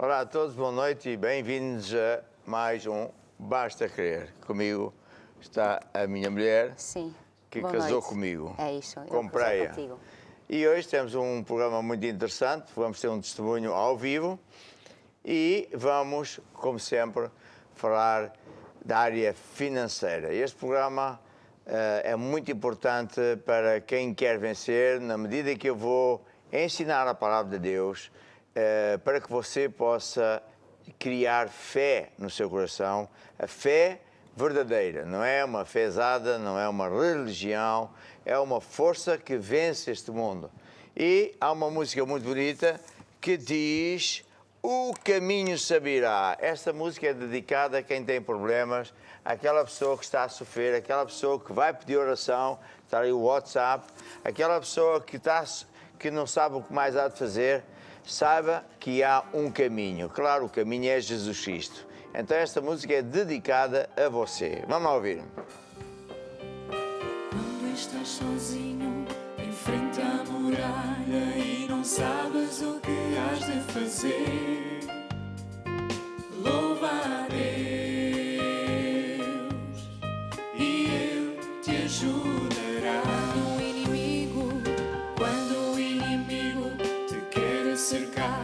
Olá a todos, boa noite e bem-vindos a mais um Basta Querer. Comigo está a minha mulher, Sim. que Boa casou noite. comigo. É isso, eu Comprei-a. casei contigo. E hoje temos um programa muito interessante, vamos ter um testemunho ao vivo e vamos, como sempre, falar da área financeira. Este programa é muito importante para quem quer vencer, na medida que eu vou ensinar a palavra de Deus, para que você possa criar fé no seu coração, a fé verdadeira, não é uma fezada, não é uma religião, é uma força que vence este mundo. E há uma música muito bonita que diz: o caminho saberá. Esta música é dedicada a quem tem problemas, àquela pessoa que está a sofrer, aquela pessoa que vai pedir oração, está aí o WhatsApp, aquela pessoa que não sabe o que mais há de fazer. Saiba que há um caminho. Claro, o caminho é Jesus Cristo. Então esta música é dedicada a você. Vamos lá ouvir. Quando estás sozinho em frente à muralha e não sabes o que has de fazer, louva a Deus e Ele te ajudará. Quando o inimigo te quer cercar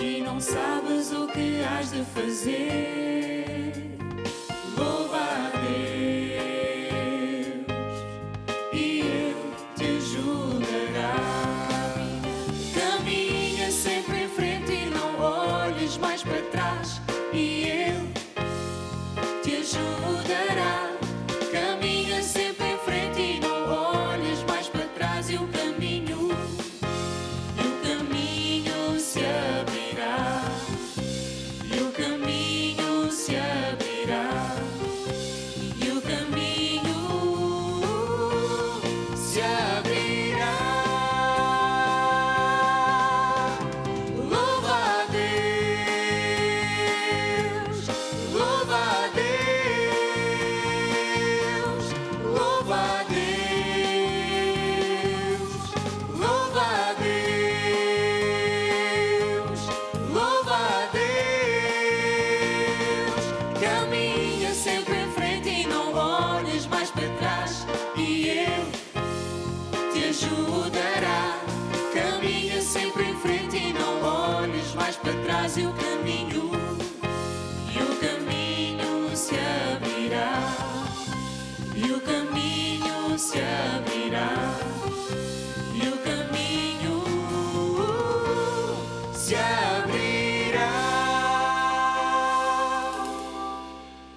e não sabes o que has de fazer, louva a Deus e Ele te ajudará. Caminha sempre em frente e não olhes mais para trás e Ele te ajudará. Caminha sempre em frente e não olhes mais para trás e o caminho se abrirá. E o caminho se abrirá. E o caminho se abrirá. Louva a Deus, louva a Deus, louva a Deus, louva a Deus, louva a Deus. Caminha sempre em frente e não olhes mais para trás e Ele te ajudará. Caminha sempre em frente e não olhes mais para trás e o caminho se abrirá. E o caminho se abrirá. E o caminho se abrirá.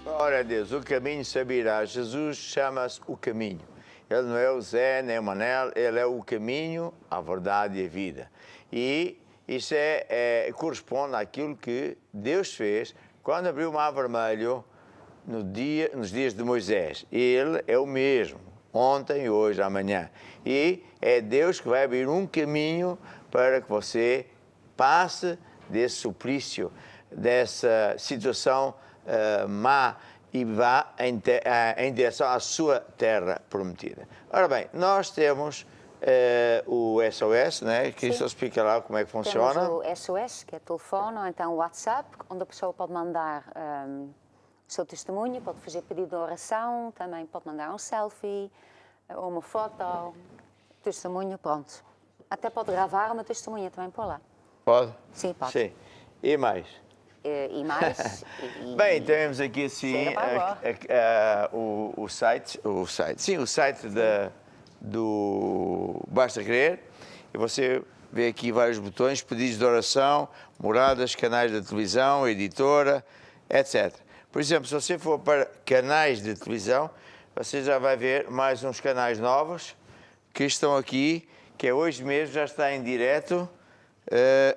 Glória a Deus, o caminho se abrirá. Jesus chama-se o caminho. Ele não é o Zé, nem o Manel, ele é o caminho, a verdade e a vida. E isso corresponde àquilo que Deus fez quando abriu o Mar Vermelho nos dias de Moisés. Ele é o mesmo, ontem, hoje, amanhã. E é Deus que vai abrir um caminho para que você passe desse suplício, dessa situação má, e vá em direção à sua terra prometida. Ora bem, nós temos o SOS, né? Que isso explica lá como é que funciona. Temos o SOS, que é telefone, ou então o WhatsApp, onde a pessoa pode mandar o seu testemunho, pode fazer pedido de oração, também pode mandar um selfie, ou uma foto, testemunho, pronto. Até pode gravar uma testemunha também por lá. Pode? Sim, pode. Sim. E mais? E mais... Bem, temos aqui assim o site do Basta Querer, e você vê aqui vários botões: pedidos de oração, moradas, canais de televisão, editora, etc. Por exemplo, se você for para canais de televisão, você já vai ver mais uns canais novos que estão aqui, que é hoje mesmo, já está em direto.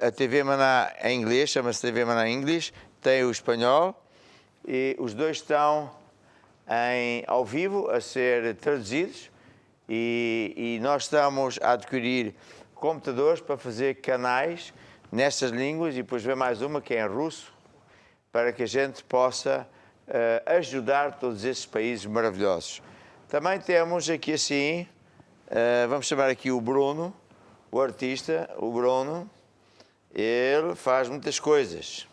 A TV Maná em inglês, chama-se TV Maná English, tem o espanhol, e os dois estão ao vivo a ser traduzidos, e nós estamos a adquirir computadores para fazer canais nestas línguas, e depois vem mais uma que é em russo, para que a gente possa ajudar todos esses países maravilhosos. Também temos aqui assim, vamos chamar aqui o Bruno, o artista, o Bruno. Ele faz muitas coisas.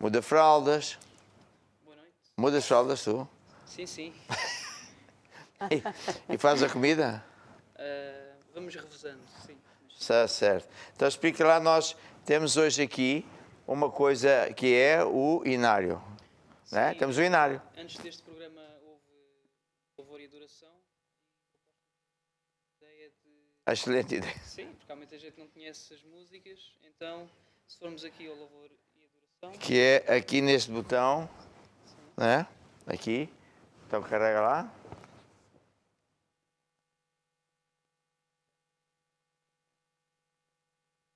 muda fraldas. Boa noite. Mudas fraldas tu? Sim, sim. E faz a comida? Vamos revezando, sim. Está certo. Então explica lá, nós temos hoje aqui uma coisa que é o inário. Né? Sim, Temos o inário. Antes deste programa houve louvor e adoração. Ideia de... Excelente ideia. Sim, porque há muita gente que não conhece as músicas, então se formos aqui ao louvor e adoração... Que é aqui neste botão, né? Aqui. Então carrega lá.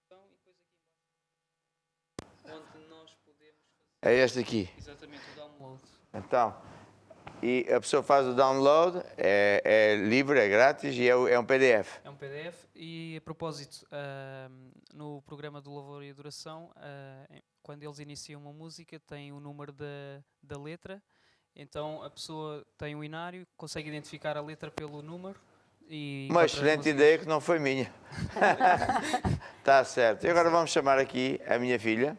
E depois aqui embaixo, onde nós podemos fazer É este aqui. exatamente o download. Então, e a pessoa faz o download, é livre, é grátis e é um PDF. É um PDF e, a propósito, no programa do Louvor e Adoração, quando eles iniciam uma música, tem o número da letra, então a pessoa tem um inário, consegue identificar a letra pelo número e... Uma encontra as excelente músicas. ideia que não foi minha. Está certo. E agora vamos chamar aqui a minha filha.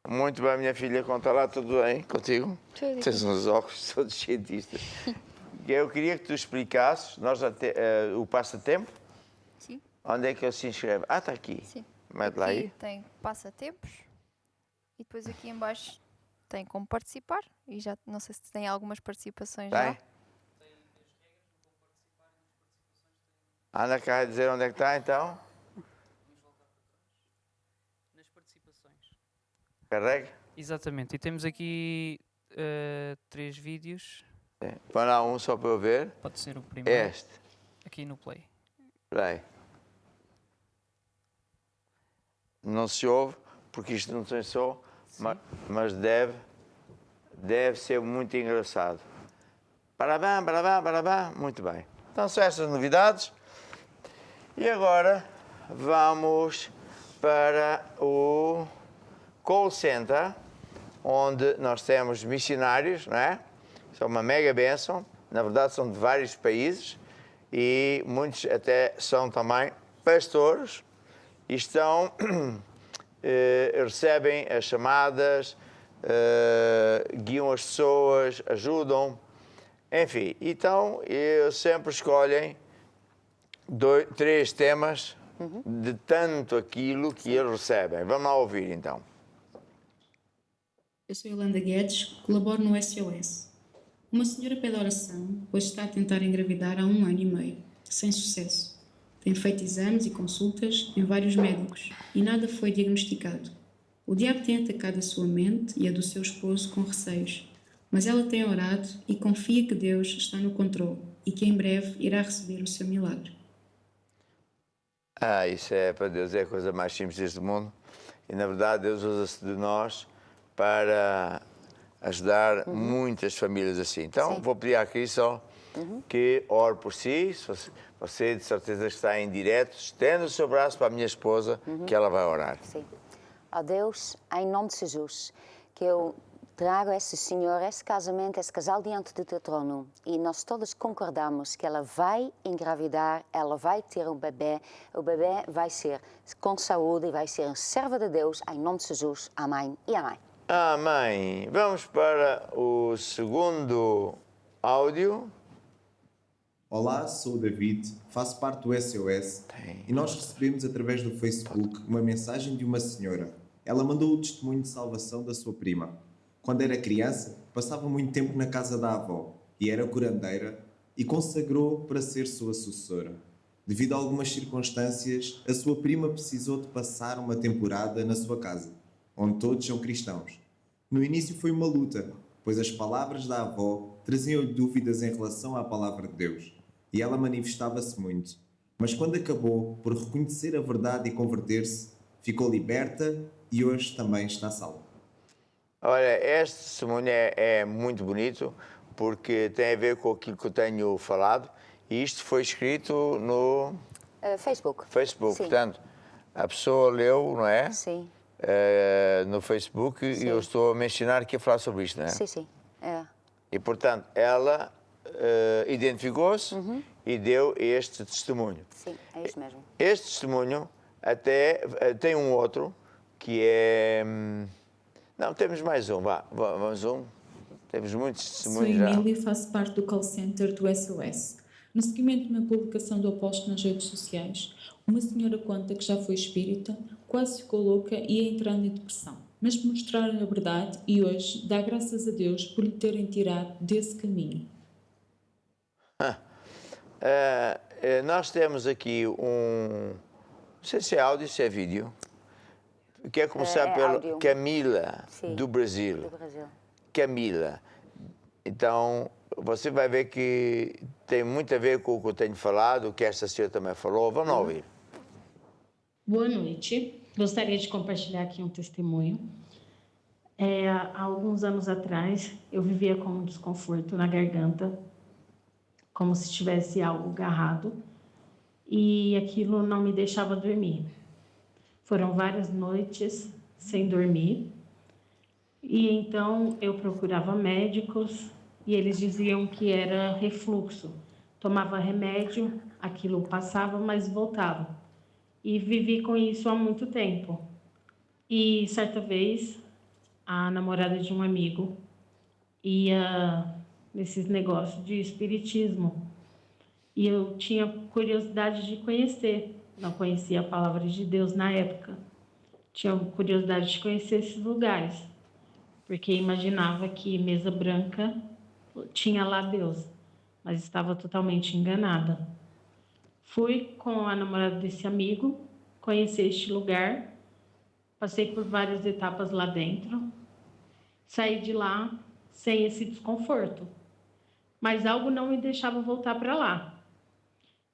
Muito bem, minha filha, conta lá, tudo bem contigo? Tudo. Tens uns óculos todos cientistas. Eu queria que tu explicasses o passatempo. Sim. Onde é que ele se inscreve? Ah, está aqui. Sim. Mete lá Aqui aí. tem passatempos e depois aqui em baixo tem como participar e já não sei se tem algumas participações Tem? já. Anda cá a dizer onde é que está, então. Nas participações. Carrega. Exatamente, e temos aqui 3 vídeos, Põe lá um só para eu ver. pode ser o primeiro, Este. aqui no play. Espera aí. Não se ouve, porque isto não tem som, mas deve ser muito engraçado. Parabéns, parabéns, parabéns. Muito bem. Então são estas novidades. E agora vamos para o call center, onde nós temos missionários, não é? São uma mega bênção. Na verdade, são de vários países e muitos até são também pastores e estão, recebem as chamadas, guiam as pessoas, ajudam, enfim. Então, eles sempre escolhem 3 temas de tanto aquilo que eles recebem. Vamos lá ouvir, então. Eu sou Yolanda Guedes, colaboro no SOS. Uma senhora pede oração, pois está a tentar engravidar há 1 ano e meio, sem sucesso. Tem feito exames e consultas em vários médicos e nada foi diagnosticado. O diabo tem atacado a sua mente e a do seu esposo com receios, mas ela tem orado e confia que Deus está no controle e que em breve irá receber o seu milagre. Ah, isso é para Deus, é a coisa mais simples deste mundo. E na verdade Deus usa-se de nós para ajudar muitas famílias assim. Então Sim. vou pedir à Crisol que ore por si. Se você de certeza está em direto, estenda o seu braço para a minha esposa que ela vai orar. Sim. Ó Deus, em nome de Jesus, que eu trago esse senhor, esse casamento, esse casal diante do teu trono e nós todos concordamos que ela vai engravidar, ela vai ter um bebê, o bebê vai ser com saúde e vai ser um servo de Deus, em nome de Jesus. Amém e amém. Amém. Vamos para o segundo áudio. Olá, sou o David, faço parte do SOS e nós recebemos através do Facebook uma mensagem de uma senhora. Ela mandou o testemunho de salvação da sua prima. Quando era criança, passava muito tempo na casa da avó e era curandeira e consagrou para ser sua sucessora. Devido a algumas circunstâncias, a sua prima precisou de passar uma temporada na sua casa, onde todos são cristãos. No início foi uma luta, pois as palavras da avó traziam-lhe dúvidas em relação à palavra de Deus, e ela manifestava-se muito. Mas quando acabou por reconhecer a verdade e converter-se, ficou liberta e hoje também está salva. Olha, este testemunho é muito bonito porque tem a ver com aquilo que eu tenho falado e isto foi escrito no Facebook. Facebook. Sim. Portanto, a pessoa leu, não é? Sim, No Facebook Sim. e eu estou a mencionar aqui a falar sobre isto, não é? sim, sim. É. E, portanto, ela identificou-se e deu este testemunho. Sim, é isso mesmo. Este testemunho até tem um outro que é... Não, temos mais um, vamos um. Temos muitos Sou testemunhos já. Emília e faço parte do call center do SOS. No seguimento de uma publicação do apóstolo nas redes sociais, uma senhora conta que já foi espírita, quase ficou louca e ia entrando em depressão. Mas por mostrar a verdade e hoje dá graças a Deus por lhe terem tirado desse caminho. Nós temos aqui um... Não sei se é áudio, se é vídeo. Quer começar pelo áudio. Camila, Sim, do Brasil. do Brasil. Camila. Então, você vai ver que tem muito a ver com o que eu tenho falado, o que esta senhora também falou. Vamos lá ouvir. Boa noite. Gostaria de compartilhar aqui um testemunho. Há alguns anos atrás, eu vivia com um desconforto na garganta, como se tivesse algo agarrado, e aquilo não me deixava dormir. Foram várias noites sem dormir, e então eu procurava médicos e eles diziam que era refluxo. Tomava remédio, aquilo passava, mas voltava. E vivi com isso há muito tempo. E certa vez, a namorada de um amigo ia nesses negócios de espiritismo. E eu tinha curiosidade de conhecer. Não conhecia a palavra de Deus na época. Tinha curiosidade de conhecer esses lugares. Porque imaginava que mesa branca tinha lá Deus. Mas estava totalmente enganada. Fui com a namorada desse amigo, conheci este lugar, passei por várias etapas lá dentro, saí de lá sem esse desconforto, mas algo não me deixava voltar para lá.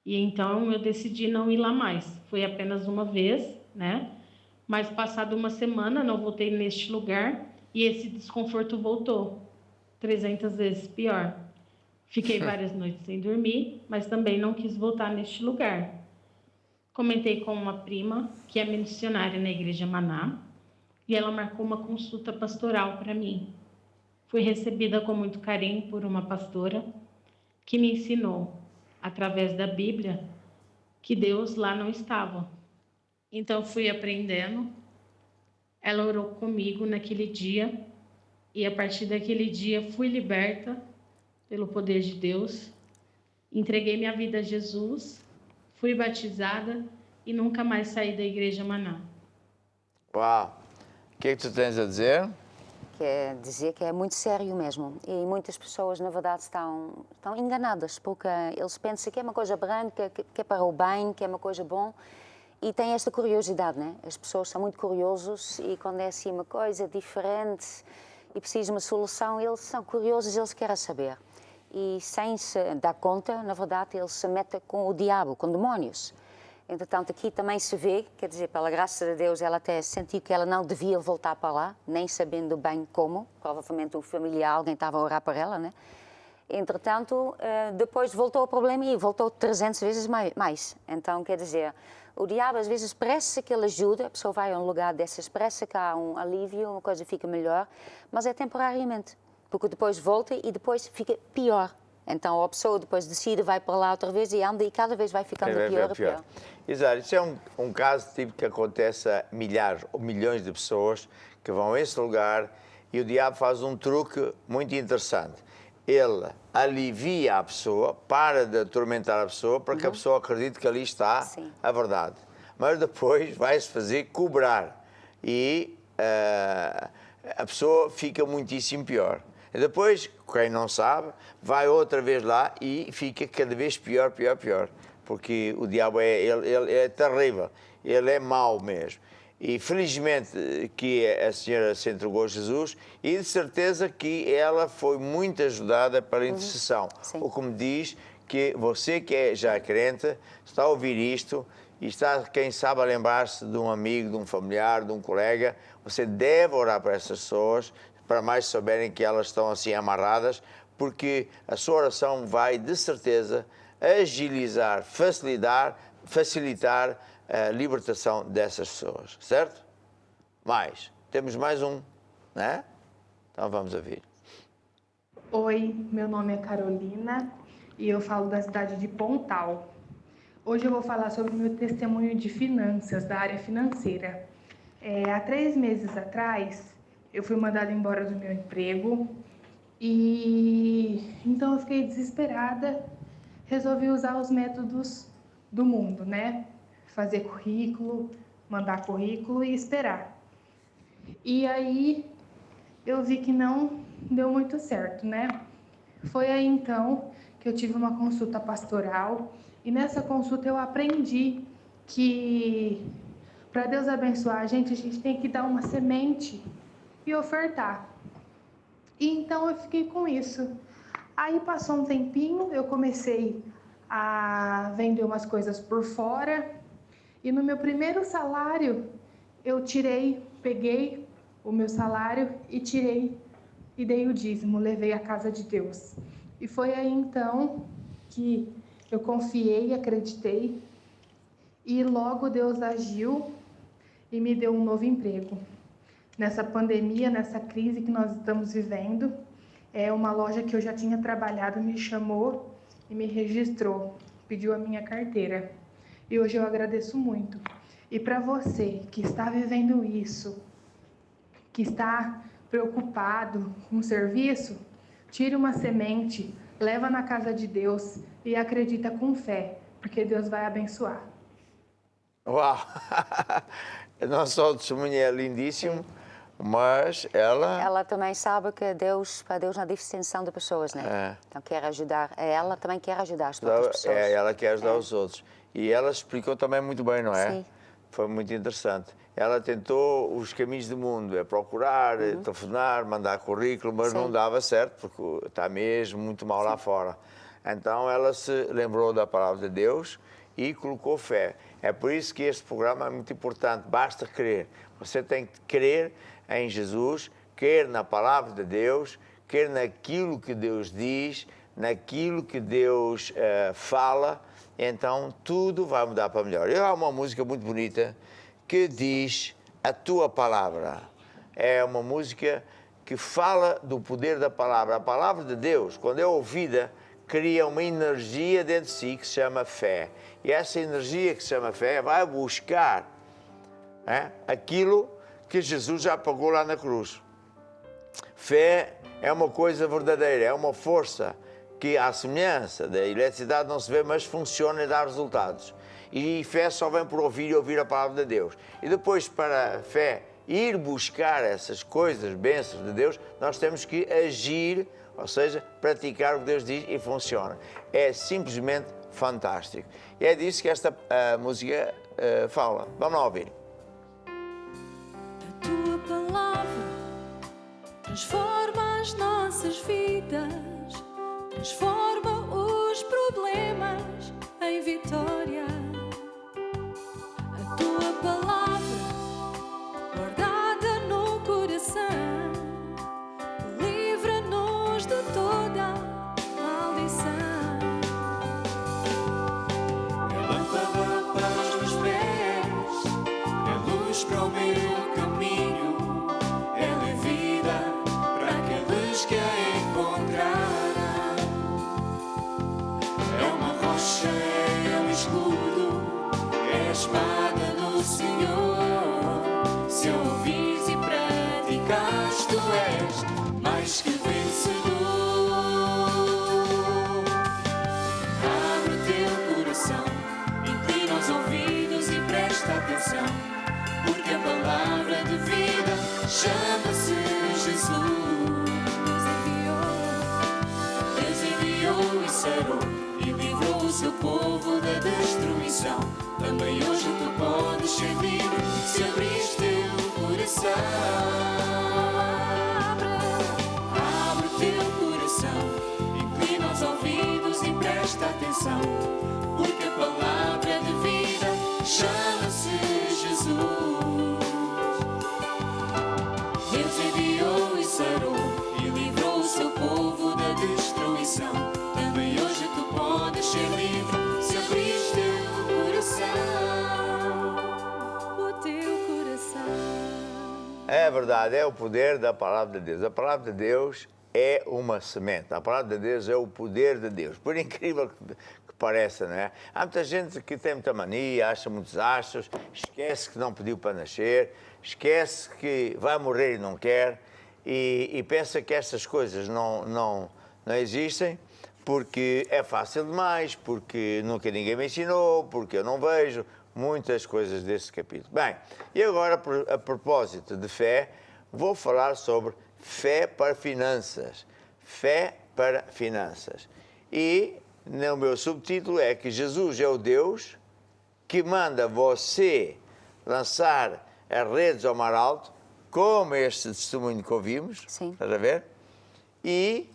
E então eu decidi não ir lá mais. Foi apenas uma vez, né? Mas passada uma semana não voltei neste lugar e esse desconforto voltou 300 vezes pior. Fiquei várias noites sem dormir, mas também não quis voltar neste lugar. Comentei com uma prima, que é missionária na Igreja Maná, e ela marcou uma consulta pastoral para mim. Fui recebida com muito carinho por uma pastora, que me ensinou, através da Bíblia, que Deus lá não estava. Então fui aprendendo. Ela orou comigo naquele dia, e a partir daquele dia fui liberta pelo poder de Deus, entreguei minha vida a Jesus, fui batizada e nunca mais saí da Igreja Maná. Uau! O que é que tu tens a dizer? Quer dizer que é muito sério mesmo. E muitas pessoas, na verdade, estão enganadas, porque eles pensam que é uma coisa branca, que é para o bem, que é uma coisa bom. E tem esta curiosidade, né? As pessoas são muito curiosos e quando é assim uma coisa diferente e precisa de uma solução, eles são curiosos, eles querem saber. E sem se dar conta, na verdade, eles se metem com o diabo, com demónios. Entretanto, aqui também se vê, quer dizer, pela graça de Deus, ela até sentiu que ela não devia voltar para lá, nem sabendo bem como. Provavelmente um familiar, alguém estava a orar para ela, né? Entretanto, depois voltou o problema e voltou 300 vezes mais. Então, quer dizer, o diabo às vezes parece que ele ajuda, a pessoa vai a um lugar dessas, parece que há um alívio, uma coisa fica melhor, mas é temporariamente. Porque depois volta e depois fica pior. Então a pessoa depois decide, vai para lá outra vez e anda e cada vez vai ficando pior e pior. Exato, isso é um caso tipo que acontece a milhares ou milhões de pessoas que vão a esse lugar e o diabo faz um truque muito interessante. Ele alivia a pessoa, para de atormentar a pessoa para que a pessoa acredite que ali está a verdade. Mas depois vai-se fazer cobrar e a pessoa fica muitíssimo pior. E depois, quem não sabe, vai outra vez lá e fica cada vez pior, pior, pior. Porque o diabo ele é terrível, ele é mau mesmo. E felizmente que a senhora se entregou a Jesus e de certeza que ela foi muito ajudada pela intercessão. O que me diz que você que é já crente, está a ouvir isto e está, quem sabe, a lembrar-se de um amigo, de um familiar, de um colega, você deve orar para essas pessoas, para mais souberem que elas estão assim amarradas, porque a sua oração vai, de certeza, agilizar, facilitar a libertação dessas pessoas, certo? Temos mais um, né? Então vamos ouvir. Oi, meu nome é Carolina e eu falo da cidade de Pontal. Hoje eu vou falar sobre o meu testemunho de finanças, da área financeira. Há 3 meses atrás, eu fui mandada embora do meu emprego e então eu fiquei desesperada. Resolvi usar os métodos do mundo, né? Fazer currículo, mandar currículo e esperar. E aí eu vi que não deu muito certo, né? Foi aí então que eu tive uma consulta pastoral e nessa consulta eu aprendi que para Deus abençoar a gente tem que dar uma semente e ofertar. E então eu fiquei com isso. Aí passou um tempinho, eu comecei a vender umas coisas por fora e no meu primeiro salário eu peguei o meu salário e tirei e dei o dízimo, levei à casa de Deus. E foi aí então que eu confiei, acreditei e logo Deus agiu e me deu um novo emprego. Nessa pandemia, nessa crise que nós estamos vivendo, uma loja que eu já tinha trabalhado me chamou e me registrou, pediu a minha carteira. E hoje eu agradeço muito. E para você que está vivendo isso, que está preocupado com o serviço, tire uma semente, leva na casa de Deus e acredita com fé, porque Deus vai abençoar. Uau! Não só o testemunho é lindíssimo, mas ela... Ela também sabe que para Deus não há distinção de pessoas, né? Então quer ajudar, ela também quer ajudar as outras pessoas. Ela quer ajudar os outros. E ela explicou também muito bem, não é? Sim. Foi muito interessante. Ela tentou os caminhos do mundo, procurar, telefonar, mandar currículo, mas não dava certo, porque está mesmo muito mal lá fora. Então ela se lembrou da palavra de Deus e colocou fé. É por isso que este programa é muito importante, basta crer. Você tem que crer em Jesus, crer na palavra de Deus, crer naquilo que Deus diz, naquilo que Deus fala, então tudo vai mudar para melhor. Há uma música muito bonita que diz a tua palavra. É uma música que fala do poder da palavra. A palavra de Deus, quando é ouvida, cria uma energia dentro de si que se chama fé. E essa energia que se chama fé vai buscar aquilo que Jesus já pagou lá na cruz. Fé é uma coisa verdadeira, é uma força que, à semelhança da eletricidade, não se vê, mas funciona e dá resultados. E fé só vem por ouvir e ouvir a palavra de Deus. E depois, para a fé ir buscar essas coisas, bênçãos de Deus, nós temos que agir, ou seja, praticar o que Deus diz e funciona. É simplesmente fantástico. E é disso que esta música fala. Vamos lá ouvir. A tua palavra transforma as nossas vidas, transforma os problemas em vitória. A tua palavra guardada no coração livra-nos de toda maldição. É lâmpada para os meus pés, é luz para o meu caminho, ela é vida para aqueles que a encontraram. É uma rocha, é um escudo, é a espada do Senhor. Se ouvis e praticas, tu és mais que vencedor. Abre o teu coração, inclina os ouvidos e presta atenção, porque a palavra de vida chama-se Jesus. Deus enviou e sarou e livrou o seu povo da destruição. Também hoje tu podes ser livre se abrires teu coração. Abre o teu coração, inclina os ouvidos e presta atenção, porque a palavra de vida chama-se Jesus. Deus enviou e sarou e livrou o seu povo da destruição. Também hoje tu podes ser livre se abrires teu coração. O teu coração. É verdade, é o poder da palavra de Deus. A palavra de Deus é uma semente. A palavra de Deus é o poder de Deus. Por incrível que pareça, não é? Há muita gente que tem muita mania, acha muitos achos, esquece que não pediu para nascer, esquece que vai morrer e não quer, e pensa que estas coisas não existem, porque é fácil demais, porque nunca ninguém me ensinou, porque eu não vejo muitas coisas desse capítulo. Bem, e agora, a propósito de fé, vou falar sobre fé para finanças. Fé para finanças. E no meu subtítulo é que Jesus é o Deus que manda você lançar as redes ao mar alto, como este testemunho que ouvimos, Sim. estás a ver? E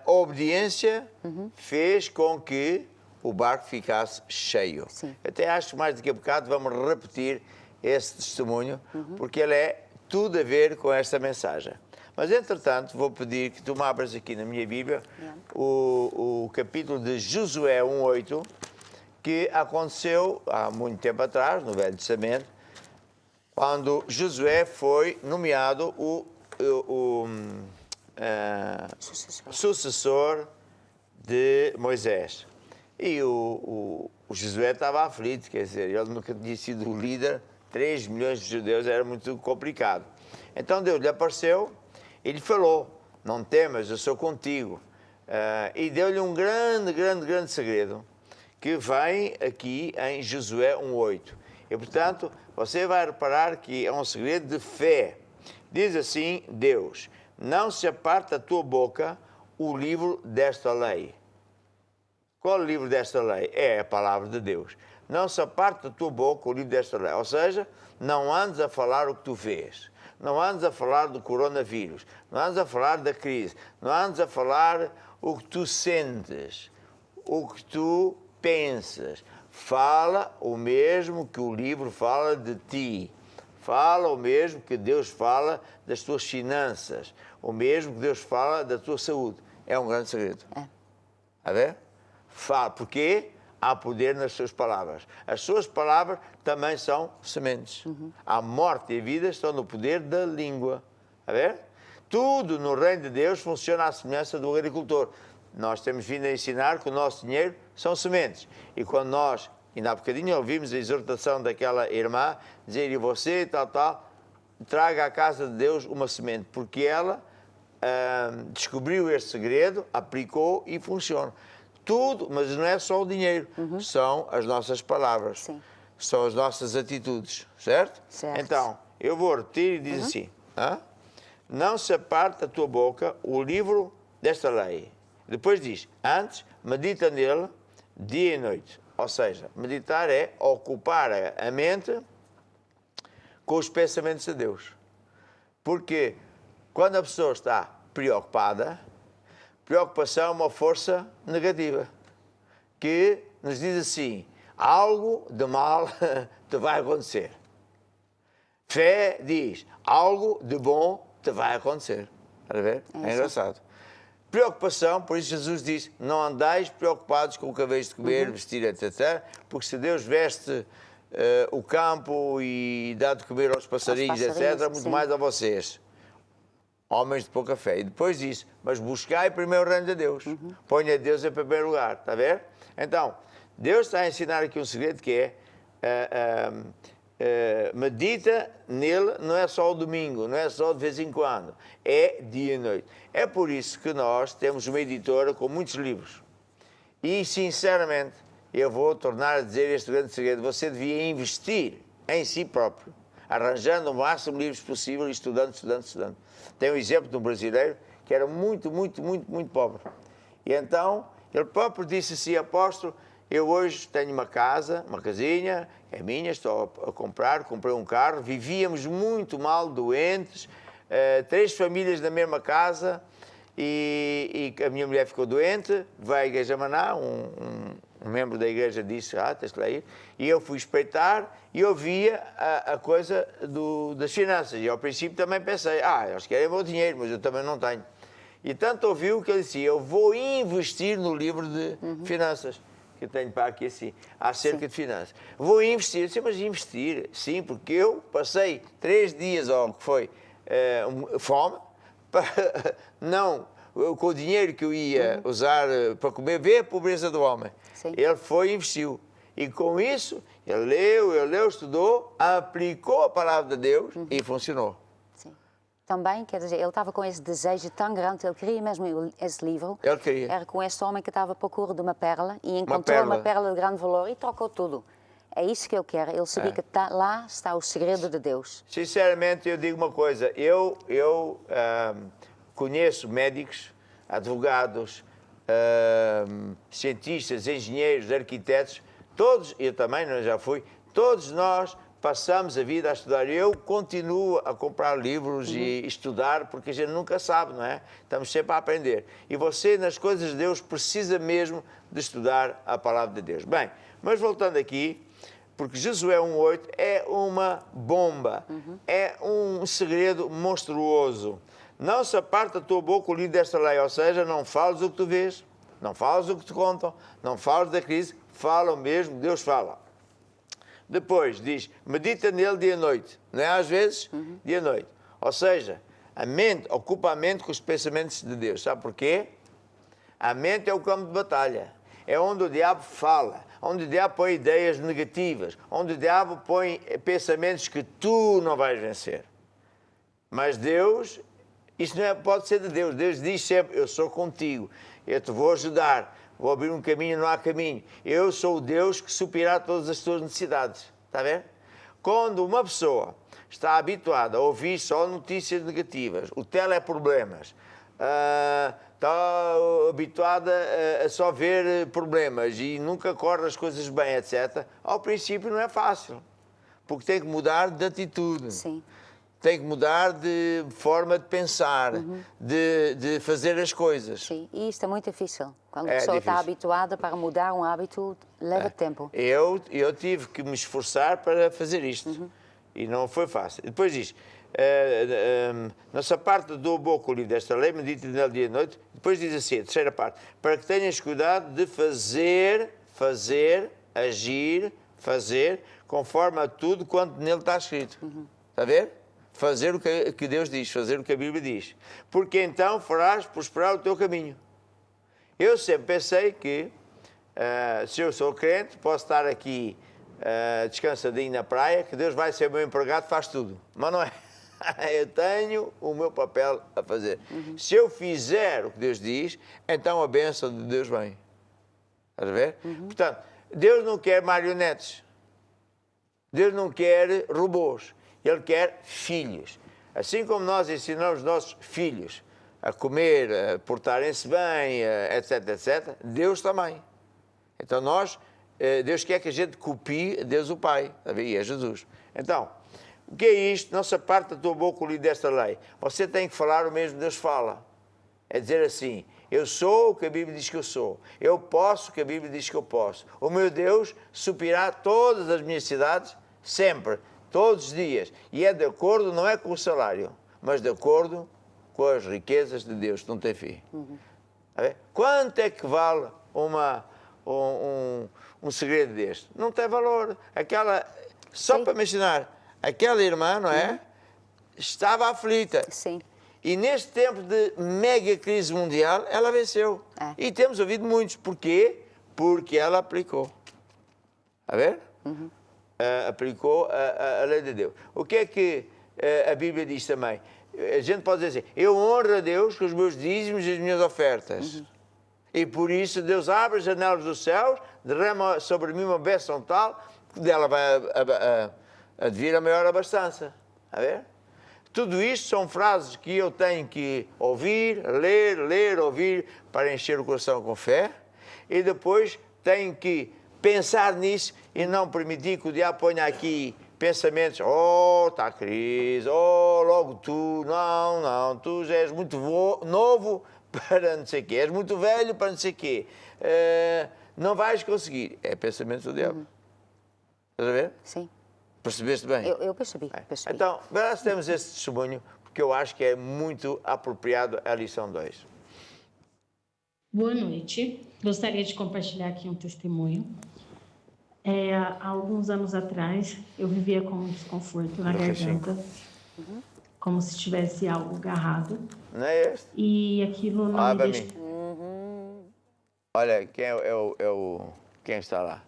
a obediência fez com que o barco ficasse cheio. Sim. Até acho que mais daqui a bocado vamos repetir esse testemunho, porque ele é tudo a ver com esta mensagem. Mas, entretanto, vou pedir que tu me abras aqui na minha Bíblia o capítulo de Josué 1:8, que aconteceu há muito tempo atrás, no Velho Testamento, quando Josué foi nomeado o sucessor de Moisés. E o Josué estava aflito, quer dizer, ele nunca tinha sido o líder, 3 milhões de judeus, era muito complicado. Então Deus lhe apareceu e lhe falou, não temas, eu sou contigo. E deu-lhe um grande segredo, que vem aqui em Josué 1:8. E, portanto, você vai reparar que é um segredo de fé. Diz assim Deus, não se aparte da tua boca o livro desta lei. Qual é o livro desta lei? É a palavra de Deus. Não se aparte da tua boca o livro desta lei. Ou seja, não andes a falar o que tu vês. Não andes a falar do coronavírus. Não andes a falar da crise. Não andes a falar o que tu sentes. O que tu pensas. Fala o mesmo que o livro fala de ti. Fala o mesmo que Deus fala das tuas finanças. O mesmo que Deus fala da tua saúde. É um grande segredo. A ver? Fala. Porquê? Há poder nas suas palavras. As suas palavras também são sementes. A morte e a vida estão no poder da língua. A ver? Tudo no reino de Deus funciona à semelhança do agricultor. Nós temos vindo a ensinar que o nosso dinheiro são sementes. E quando nós, ainda há bocadinho, ouvimos a exortação daquela irmã, dizer, e você, tal, traga à casa de Deus uma semente, porque ela descobriu este segredo, aplicou e funciona. Tudo, mas não é só o dinheiro, são as nossas palavras, Sim. são as nossas atitudes, certo? Certo. Então, eu vou repetir e diz assim, não se aparte da tua boca o livro desta lei. Depois diz, antes, medita nele dia e noite. Ou seja, meditar é ocupar a mente com os pensamentos de Deus. Porque quando a pessoa está preocupada, preocupação é uma força negativa, que nos diz assim, algo de mal te vai acontecer. Fé diz, algo de bom te vai acontecer. Está a ver? É engraçado. Preocupação, por isso Jesus diz, não andais preocupados com o que haveis de comer, vestir, etc. Porque se Deus veste o campo e dá de comer aos passarinhos, etc., muito sim. mais a vocês. Homens de pouca fé. E depois diz, mas buscai primeiro o reino de Deus. Ponha Deus em primeiro lugar. Está a ver? Então, Deus está a ensinar aqui um segredo que é medita nele, não é só o domingo, não é só de vez em quando, é dia e noite. É por isso que nós temos uma editora com muitos livros. E, sinceramente, eu vou tornar a dizer este grande segredo, você devia investir em si próprio, arranjando o máximo de livros possível e estudando. Tem um exemplo de um brasileiro que era muito pobre. E então, ele próprio disse assim, apóstolo, eu hoje tenho uma casinha, é minha, estou a comprei um carro, vivíamos muito mal, doentes, 3 famílias na mesma casa e a minha mulher ficou doente, veio à igreja Maná, um membro da igreja disse, tens que lá ir, e eu fui espreitar e eu via a coisa das finanças. E ao princípio também pensei, eles querem o meu dinheiro, mas eu também não tenho. E tanto ouviu que ele disse, eu vou investir no livro de finanças. Que eu tenho para aqui assim, acerca de finanças. Vou investir. Eu disse, mas investir? Sim, porque eu passei 3 dias, ou o que foi, fome, para não com o dinheiro que eu ia usar para comer, vê a pobreza do homem. Sim. Ele foi e investiu. E com isso, ele leu, estudou, aplicou a palavra de Deus e funcionou. Sim. Também, quer dizer, ele estava com esse desejo tão grande, ele queria mesmo esse livro. Ele queria. Era com esse homem que estava à procura de uma pérola e encontrou uma pérola de grande valor e trocou tudo. É isso que eu quero. Ele sabia que lá está o segredo de Deus. Sinceramente, eu digo uma coisa. Eu conheço médicos, advogados, cientistas, engenheiros, arquitetos, todos, eu também já fui, todos nós passamos a vida a estudar. Eu continuo a comprar livros e estudar, porque a gente nunca sabe, não é? Estamos sempre a aprender. E você, nas coisas de Deus, precisa mesmo de estudar a palavra de Deus. Bem, mas voltando aqui, porque Josué 1:8 é uma bomba, é um segredo monstruoso. Não se aparta a tua boca o livro desta lei, ou seja, não fales o que tu vês, não fales o que te contam, não fales da crise, fala mesmo, Deus fala. Depois diz, medita nele dia e noite, não é às vezes? Dia e noite. Ou seja, a mente, ocupa a mente com os pensamentos de Deus. Sabe porquê? A mente é o campo de batalha, é onde o diabo fala, onde o diabo põe ideias negativas, onde o diabo põe pensamentos que tu não vais vencer. Mas Deus, isso não pode ser de Deus. Deus diz sempre, eu sou contigo, eu te vou ajudar, vou abrir um caminho, não há caminho. Eu sou o Deus que suprirá todas as tuas necessidades. Está a ver? Quando uma pessoa está habituada a ouvir só notícias negativas, o teleproblemas, está habituada a só ver problemas e nunca corre as coisas bem, etc., ao princípio não é fácil, porque tem que mudar de atitude. Sim. Tem que mudar de forma de pensar, de fazer as coisas. Sim, e isto é muito difícil. Quando a pessoa está habituada para mudar um hábito, leva tempo. Eu tive que me esforçar para fazer isto. E não foi fácil. Depois diz, nessa parte do boca o livro desta lei, medita nele dia e noite. Depois diz assim, a terceira parte, para que tenhas cuidado de fazer, agir, conforme a tudo quanto nele está escrito. Está a ver? Fazer o que Deus diz, fazer o que a Bíblia diz. Porque então farás prosperar o teu caminho. Eu sempre pensei que, se eu sou crente, posso estar aqui descansadinho na praia, que Deus vai ser meu empregado, faz tudo. Mas não é. Eu tenho o meu papel a fazer. Se eu fizer o que Deus diz, então a bênção de Deus vem. Estás a ver? Portanto, Deus não quer marionetes. Deus não quer robôs. Ele quer filhos. Assim como nós ensinamos os nossos filhos a comer, a portarem-se bem, etc, etc, Deus também. Então Deus quer que a gente copie Deus o Pai, e é Jesus. Então, o que é isto? Não se aparta da tua boca o livro desta lei. Você tem que falar o mesmo que Deus fala. É dizer assim, eu sou o que a Bíblia diz que eu sou. Eu posso o que a Bíblia diz que eu posso. O meu Deus suprirá todas as minhas necessidades, sempre, todos os dias. E é de acordo, não é com o salário, mas de acordo com as riquezas de Deus, que não tem fim. Quanto é que vale um segredo deste? Não tem valor. Só para mencionar, aquela irmã, não é? Estava aflita. Sim. E neste tempo de mega crise mundial, ela venceu. E temos ouvido muitos. Porquê? Porque ela aplicou. A ver? Aplicou a lei de Deus. O que é que a Bíblia diz também? A gente pode dizer assim, eu honro a Deus com os meus dízimos e as minhas ofertas. E por isso Deus abre as janelas dos céus, derrama sobre mim uma bênção tal, que dela vai advir a maior abastança. A ver? Tudo isto são frases que eu tenho que ouvir, ler, ouvir, para encher o coração com fé. E depois tenho que pensar nisso e não permitir que o diabo ponha aqui pensamentos, está a crise, logo tu, não, tu já és muito novo para não sei o quê, és muito velho para não sei o quê, não vais conseguir. É pensamento do diabo. Estás a ver? Sim. Percebeste bem? Eu percebi. Então, nós temos esse testemunho, porque eu acho que é muito apropriado a lição 2. Boa noite. Gostaria de compartilhar aqui um testemunho. Há alguns anos atrás, eu vivia com um desconforto na garganta. como se tivesse algo agarrado. Não é este? E aquilo não Olha me para deixa... mim. Olha, quem quem está lá?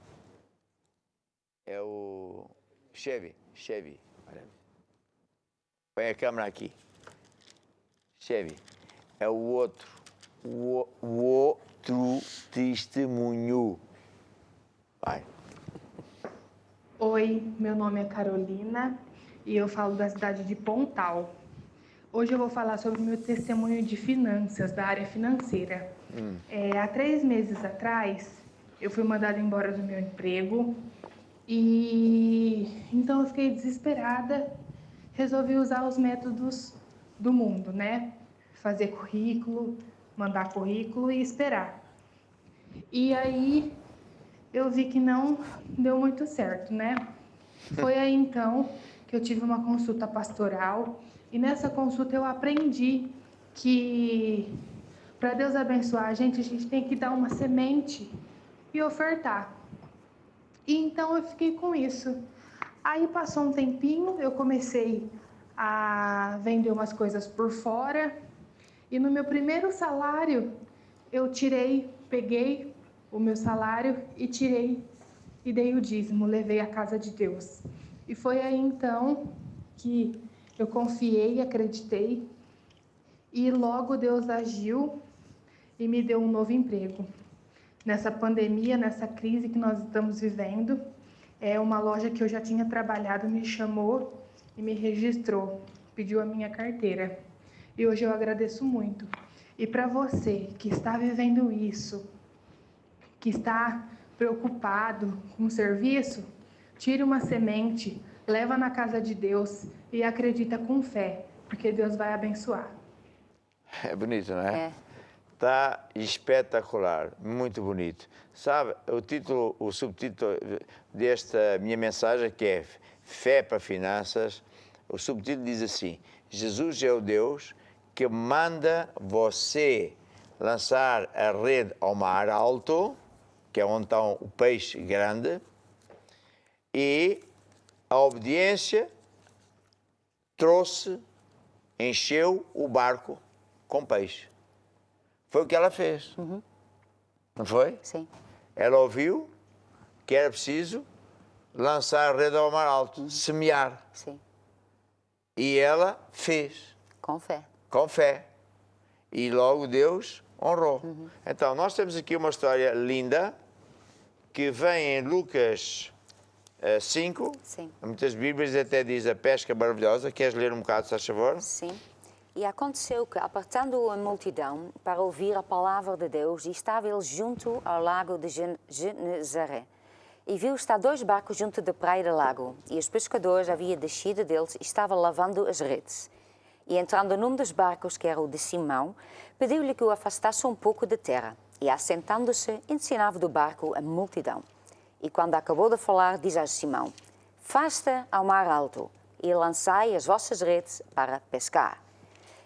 É o Chevy. Olha. Põe a câmera aqui. Chevy. É o outro testemunho. Vai. Oi, meu nome é Carolina e eu falo da cidade de Pontal. Hoje eu vou falar sobre o meu testemunho de finanças, da área financeira. Há 3 meses atrás, eu fui mandada embora do meu emprego e então eu fiquei desesperada. Resolvi usar os métodos do mundo, né? Fazer currículo, mandar currículo e esperar. E aí eu vi que não deu muito certo, né? Foi aí então que eu tive uma consulta pastoral e nessa consulta eu aprendi que para Deus abençoar a gente tem que dar uma semente e ofertar. E então eu fiquei com isso. Aí passou um tempinho, eu comecei a vender umas coisas por fora e no meu primeiro salário eu peguei o meu salário e tirei e dei o dízimo, levei à casa de Deus. E foi aí então que eu confiei e acreditei e logo Deus agiu e me deu um novo emprego. Nessa pandemia, nessa crise que nós estamos vivendo, uma loja que eu já tinha trabalhado me chamou e me registrou, pediu a minha carteira. E hoje eu agradeço muito. E para você que está vivendo isso, que está preocupado com o serviço, tire uma semente, leva na casa de Deus e acredita com fé, porque Deus vai abençoar. É bonito, não é? É. Está espetacular, muito bonito. Sabe, o subtítulo desta minha mensagem, que é Fé para Finanças, o subtítulo diz assim: Jesus é o Deus que manda você lançar a rede ao mar alto, que é onde está o peixe grande, e a obediência encheu o barco com peixe. Foi o que ela fez. Não foi? Sim. Ela ouviu que era preciso lançar a rede ao mar alto, semear. Sim. E ela fez. Com fé. Com fé. E logo Deus honrou. Então, nós temos aqui uma história linda que vem em Lucas 5. Sim. Muitas Bíblias até diz a pesca maravilhosa. Queres ler um bocado, se faz favor? Sim. E aconteceu que, apartando a multidão para ouvir a palavra de Deus, estava ele junto ao lago de Genezaré. E viu estar 2 barcos junto da praia do lago, e os pescadores haviam descido deles e estavam lavando as redes. E entrando num dos barcos, que era o de Simão, pediu-lhe que o afastasse um pouco da terra, e assentando-se, ensinava do barco a multidão. E quando acabou de falar, diz a Simão: Faste ao mar alto, e lançai as vossas redes para pescar.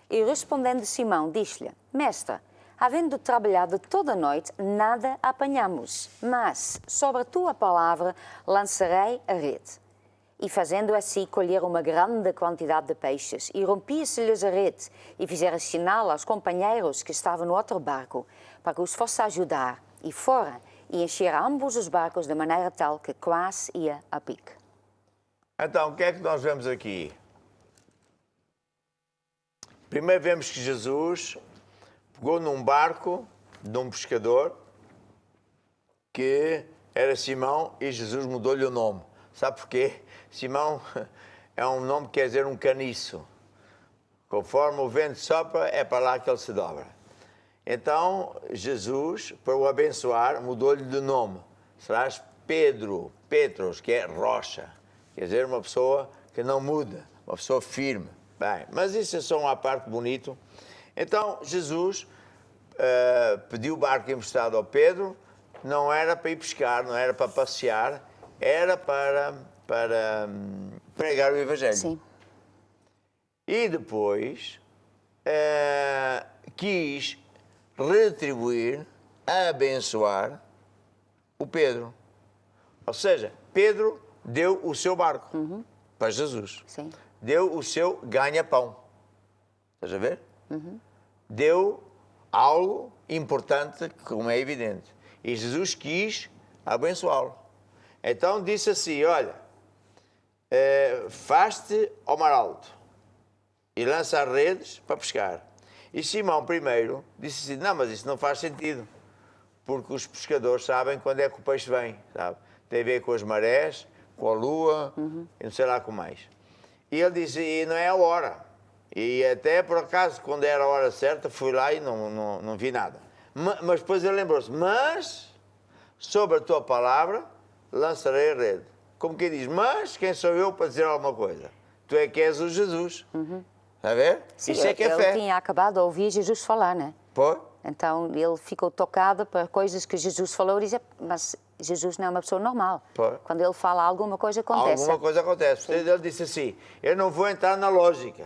E respondendo Simão, disse-lhe: Mestre, havendo trabalhado toda a noite, nada apanhamos, mas sobre a tua palavra lançarei a rede. E fazendo assim, colheram uma grande quantidade de peixes, e rompia-se-lhes a rede, e fizeram sinal aos companheiros que estavam no outro barco, para que os fosse ajudar, e fora, e encheram ambos os barcos de maneira tal que quase ia a pique. Então, o que é que nós vemos aqui? Primeiro vemos que Jesus pegou num barco de um pescador que era Simão e Jesus mudou-lhe o nome. Sabe porquê? Simão é um nome que quer dizer um caniço. Conforme o vento sopra, é para lá que ele se dobra. Então, Jesus, para o abençoar, mudou-lhe de nome. Serás Petros, que é rocha. Quer dizer, uma pessoa que não muda, uma pessoa firme. Bem, mas isso é só uma parte bonito. Então, Jesus pediu o barco emprestado ao Pedro, não era para ir pescar, não era para passear, era para pregar o Evangelho. Sim. E depois quis retribuir, abençoar o Pedro. Ou seja, Pedro deu o seu barco para Jesus. Sim. Deu o seu ganha-pão. Estás a ver? Deu algo importante, como é evidente. E Jesus quis abençoá-lo. Então disse assim, olha, faz-te ao mar alto e lança as redes para pescar. E Simão primeiro disse assim, não, mas isso não faz sentido, porque os pescadores sabem quando é que o peixe vem, sabe? Tem a ver com as marés, com a lua, e não sei lá com mais. E ele disse, e não é a hora. E até por acaso, quando era a hora certa, fui lá e não vi nada. Mas depois ele lembrou-se, mas sobre a tua palavra lançarei a rede. Como quem diz, mas quem sou eu para dizer alguma coisa? Tu é que és o Jesus. Está a ver? Sim, Isso é que é ele fé. tinha acabado de ouvir Jesus falar, né? Pô? Então ele ficou tocado por coisas que Jesus falou e disse, mas Jesus não é uma pessoa normal. Pô. Quando ele fala alguma coisa acontece. Alguma coisa acontece. Ele disse assim, eu não vou entrar na lógica.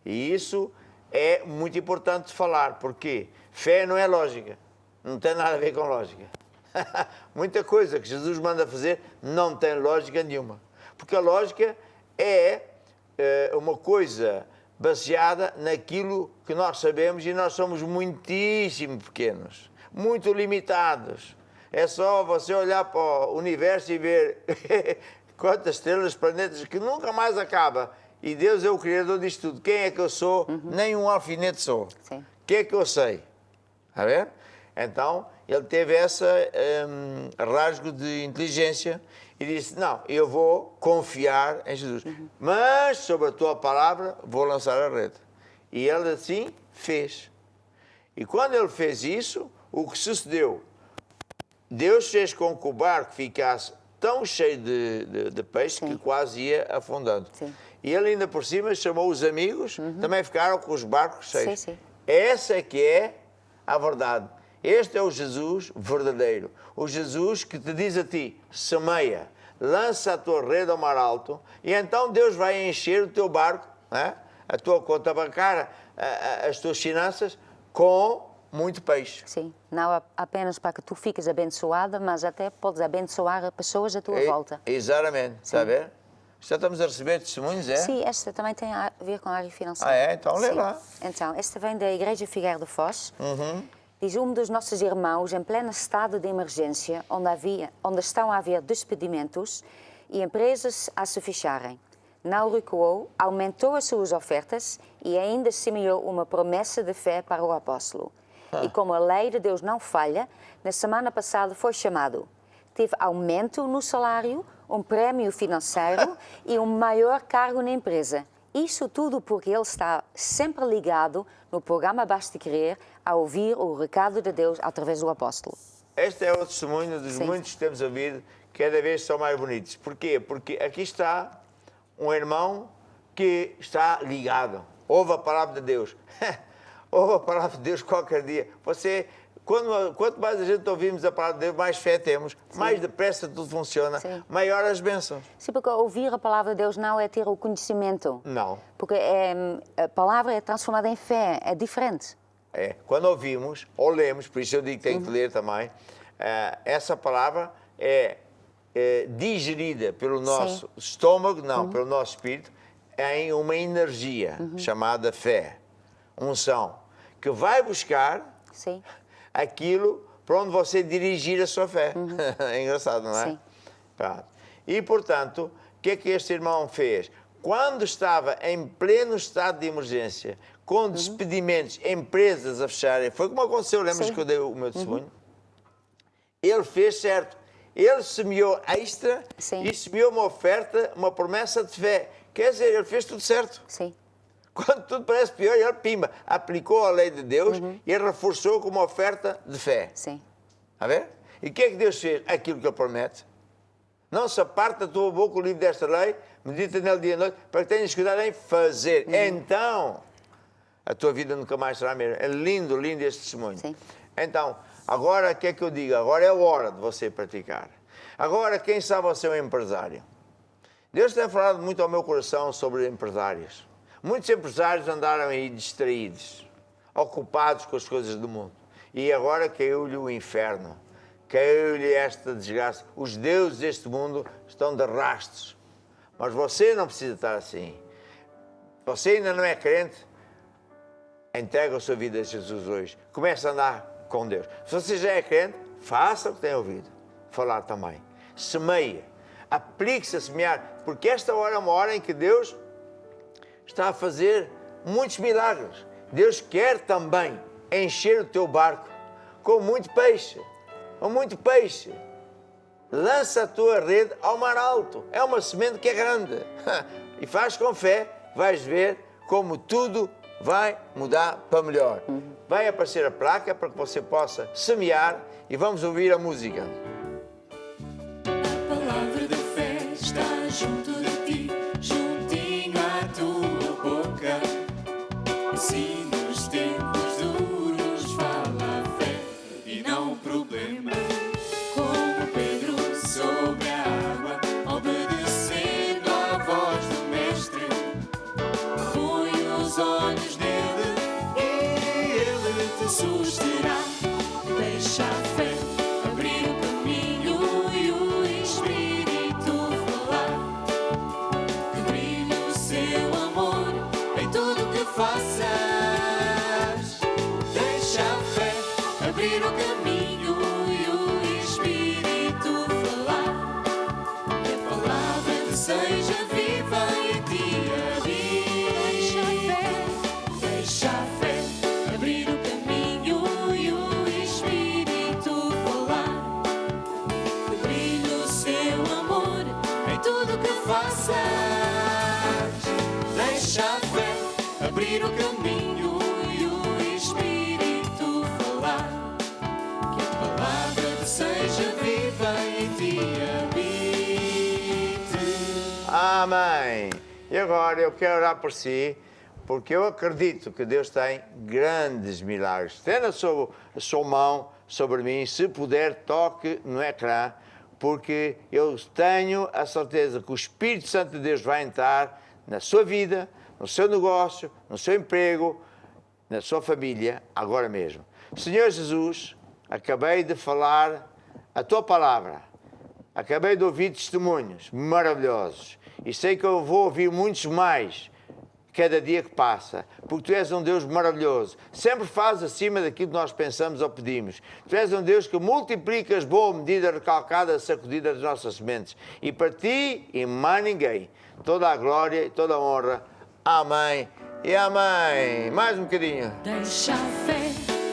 E isso é muito importante de falar, porque fé não é lógica. Não tem nada a ver com lógica. Muita coisa que Jesus manda fazer não tem lógica nenhuma. Porque a lógica é uma coisa baseada naquilo que nós sabemos e nós somos muitíssimo pequenos, muito limitados. É só você olhar para o universo e ver quantas estrelas, planetas, que nunca mais acaba. E Deus é o Criador disto tudo. Quem é que eu sou? Nem um alfinete sou. Sim. O que é que eu sei? Está a ver? Então, ele teve esse rasgo de inteligência e disse, não, eu vou confiar em Jesus. Mas, sobre a tua palavra, vou lançar a rede. E ele assim fez. E quando ele fez isso, o que sucedeu? Deus fez com que o barco ficasse tão cheio de peixe que quase ia afundando. Sim. E ele ainda por cima chamou os amigos, também ficaram com os barcos cheios. Sim, sim. Essa é que é a verdade. Este é o Jesus verdadeiro. O Jesus que te diz a ti, semeia, lança a tua rede ao mar alto e então Deus vai encher o teu barco, a tua conta bancária, as tuas finanças, com muito peixe. Sim, não apenas para que tu fiques abençoada, mas até podes abençoar pessoas à tua volta. Exatamente, está a ver? Já estamos a receber testemunhos, é? Sim, esta também tem a ver com a área financeira. Ah, é? Então lê Sim. lá. Então, esta vem da Igreja Figueira de Foz. Diz, um dos nossos irmãos, em pleno estado de emergência, onde estão a haver despedimentos e empresas a se fecharem, não recuou, aumentou as suas ofertas e ainda semeou uma promessa de fé para o apóstolo. E como a lei de Deus não falha, na semana passada foi chamado. Teve aumento no salário, um prémio financeiro e um maior cargo na empresa. Isso tudo porque ele está sempre ligado no programa Basta Crer a ouvir o recado de Deus através do apóstolo. Este é o testemunho dos muitos que temos ouvido, que cada vez são mais bonitos. Porquê? Porque aqui está um irmão que está ligado. Ouve a palavra de Deus. Ouve a palavra de Deus qualquer dia. Quanto mais a gente ouvimos a palavra de Deus, mais fé temos, mais depressa tudo funciona, maior as bênçãos. Sim, porque ouvir a palavra de Deus não é ter o conhecimento. Não. Porque a palavra é transformada em fé, é diferente. É. Quando ouvimos ou lemos, por isso eu digo que tem que ler também, essa palavra é digerida pelo nosso estômago, não, pelo nosso espírito, em uma energia chamada fé, unção, que vai buscar aquilo para onde você dirigir a sua fé. É engraçado, não é? Sim. Pronto. E, portanto, o que é que este irmão fez? Quando estava em pleno estado de emergência, com despedimentos, empresas a fecharem, foi como aconteceu, lembras que eu dei o meu testemunho? Ele fez certo. Ele semeou extra e semeou uma oferta, uma promessa de fé. Quer dizer, ele fez tudo certo. Sim. Quando tudo parece pior, ele, pimba, aplicou a lei de Deus e ele reforçou com uma oferta de fé. Sim. Está a ver? E o que é que Deus fez? Aquilo que ele promete. Não se aparte da tua boca o livro desta lei, medita nele dia e noite, para que tenhas cuidado em fazer. Então, a tua vida nunca mais será a mesma. É lindo, lindo este testemunho. Sim. Então, agora, o que é que eu digo? Agora é a hora de você praticar. Agora, quem sabe você é um empresário. Deus tem falado muito ao meu coração sobre empresários. Muitos empresários andaram aí distraídos, ocupados com as coisas do mundo. E agora caiu-lhe o inferno, caiu-lhe esta desgraça. Os deuses deste mundo estão de rastros. Mas você não precisa estar assim. Você ainda não é crente, entrega a sua vida a Jesus hoje. Comece a andar com Deus. Se você já é crente, faça o que tem ouvido. Falar também. Semeia. Aplique-se a semear. Porque esta hora é uma hora em que Deus está a fazer muitos milagres. Deus quer também encher o teu barco com muito peixe. Com muito peixe. Lança a tua rede ao mar alto. É uma semente que é grande. E faz com fé, vais ver como tudo vai mudar para melhor. Vai aparecer a placa para que você possa semear e vamos ouvir a música. A palavra da fé está junto de ti, juntinho à tua boca. Assim nos tempos duros fala a fé e não o problema. Como Pedro sobre a água, obedecendo à voz do Mestre. Põe os olhos nele e ele te susterá. Deixa a fé abrir o caminho e o Espírito falar. Que brilhe o seu amor em tudo que faças. Deixa a fé abrir o caminho e o Espírito falar. Que a palavra te seja viva e em ti habite. Deixa a fé abrir o caminho e o Espírito falar. Que brilhe o seu amor em tudo que faças. Deixa a fé abrir o caminho e o Espírito falar. Que a palavra te seja viva e em ti habite. Amém. E agora eu quero orar por si, porque eu acredito que Deus tem grandes milagres. Estenda a sua mão sobre mim, se puder, toque no ecrã, porque eu tenho a certeza que o Espírito Santo de Deus vai entrar na sua vida, no seu negócio, no seu emprego, na sua família, agora mesmo. Senhor Jesus, acabei de falar a tua palavra. Acabei de ouvir testemunhos maravilhosos e sei que eu vou ouvir muitos mais cada dia que passa, porque Tu és um Deus maravilhoso. Sempre faz acima daquilo que nós pensamos ou pedimos. Tu és um Deus que multiplicas boa medida, recalcada, sacudida das nossas sementes. E para Ti e mais ninguém, toda a glória e toda a honra. Amém e amém. Mais um bocadinho. Deixa a fé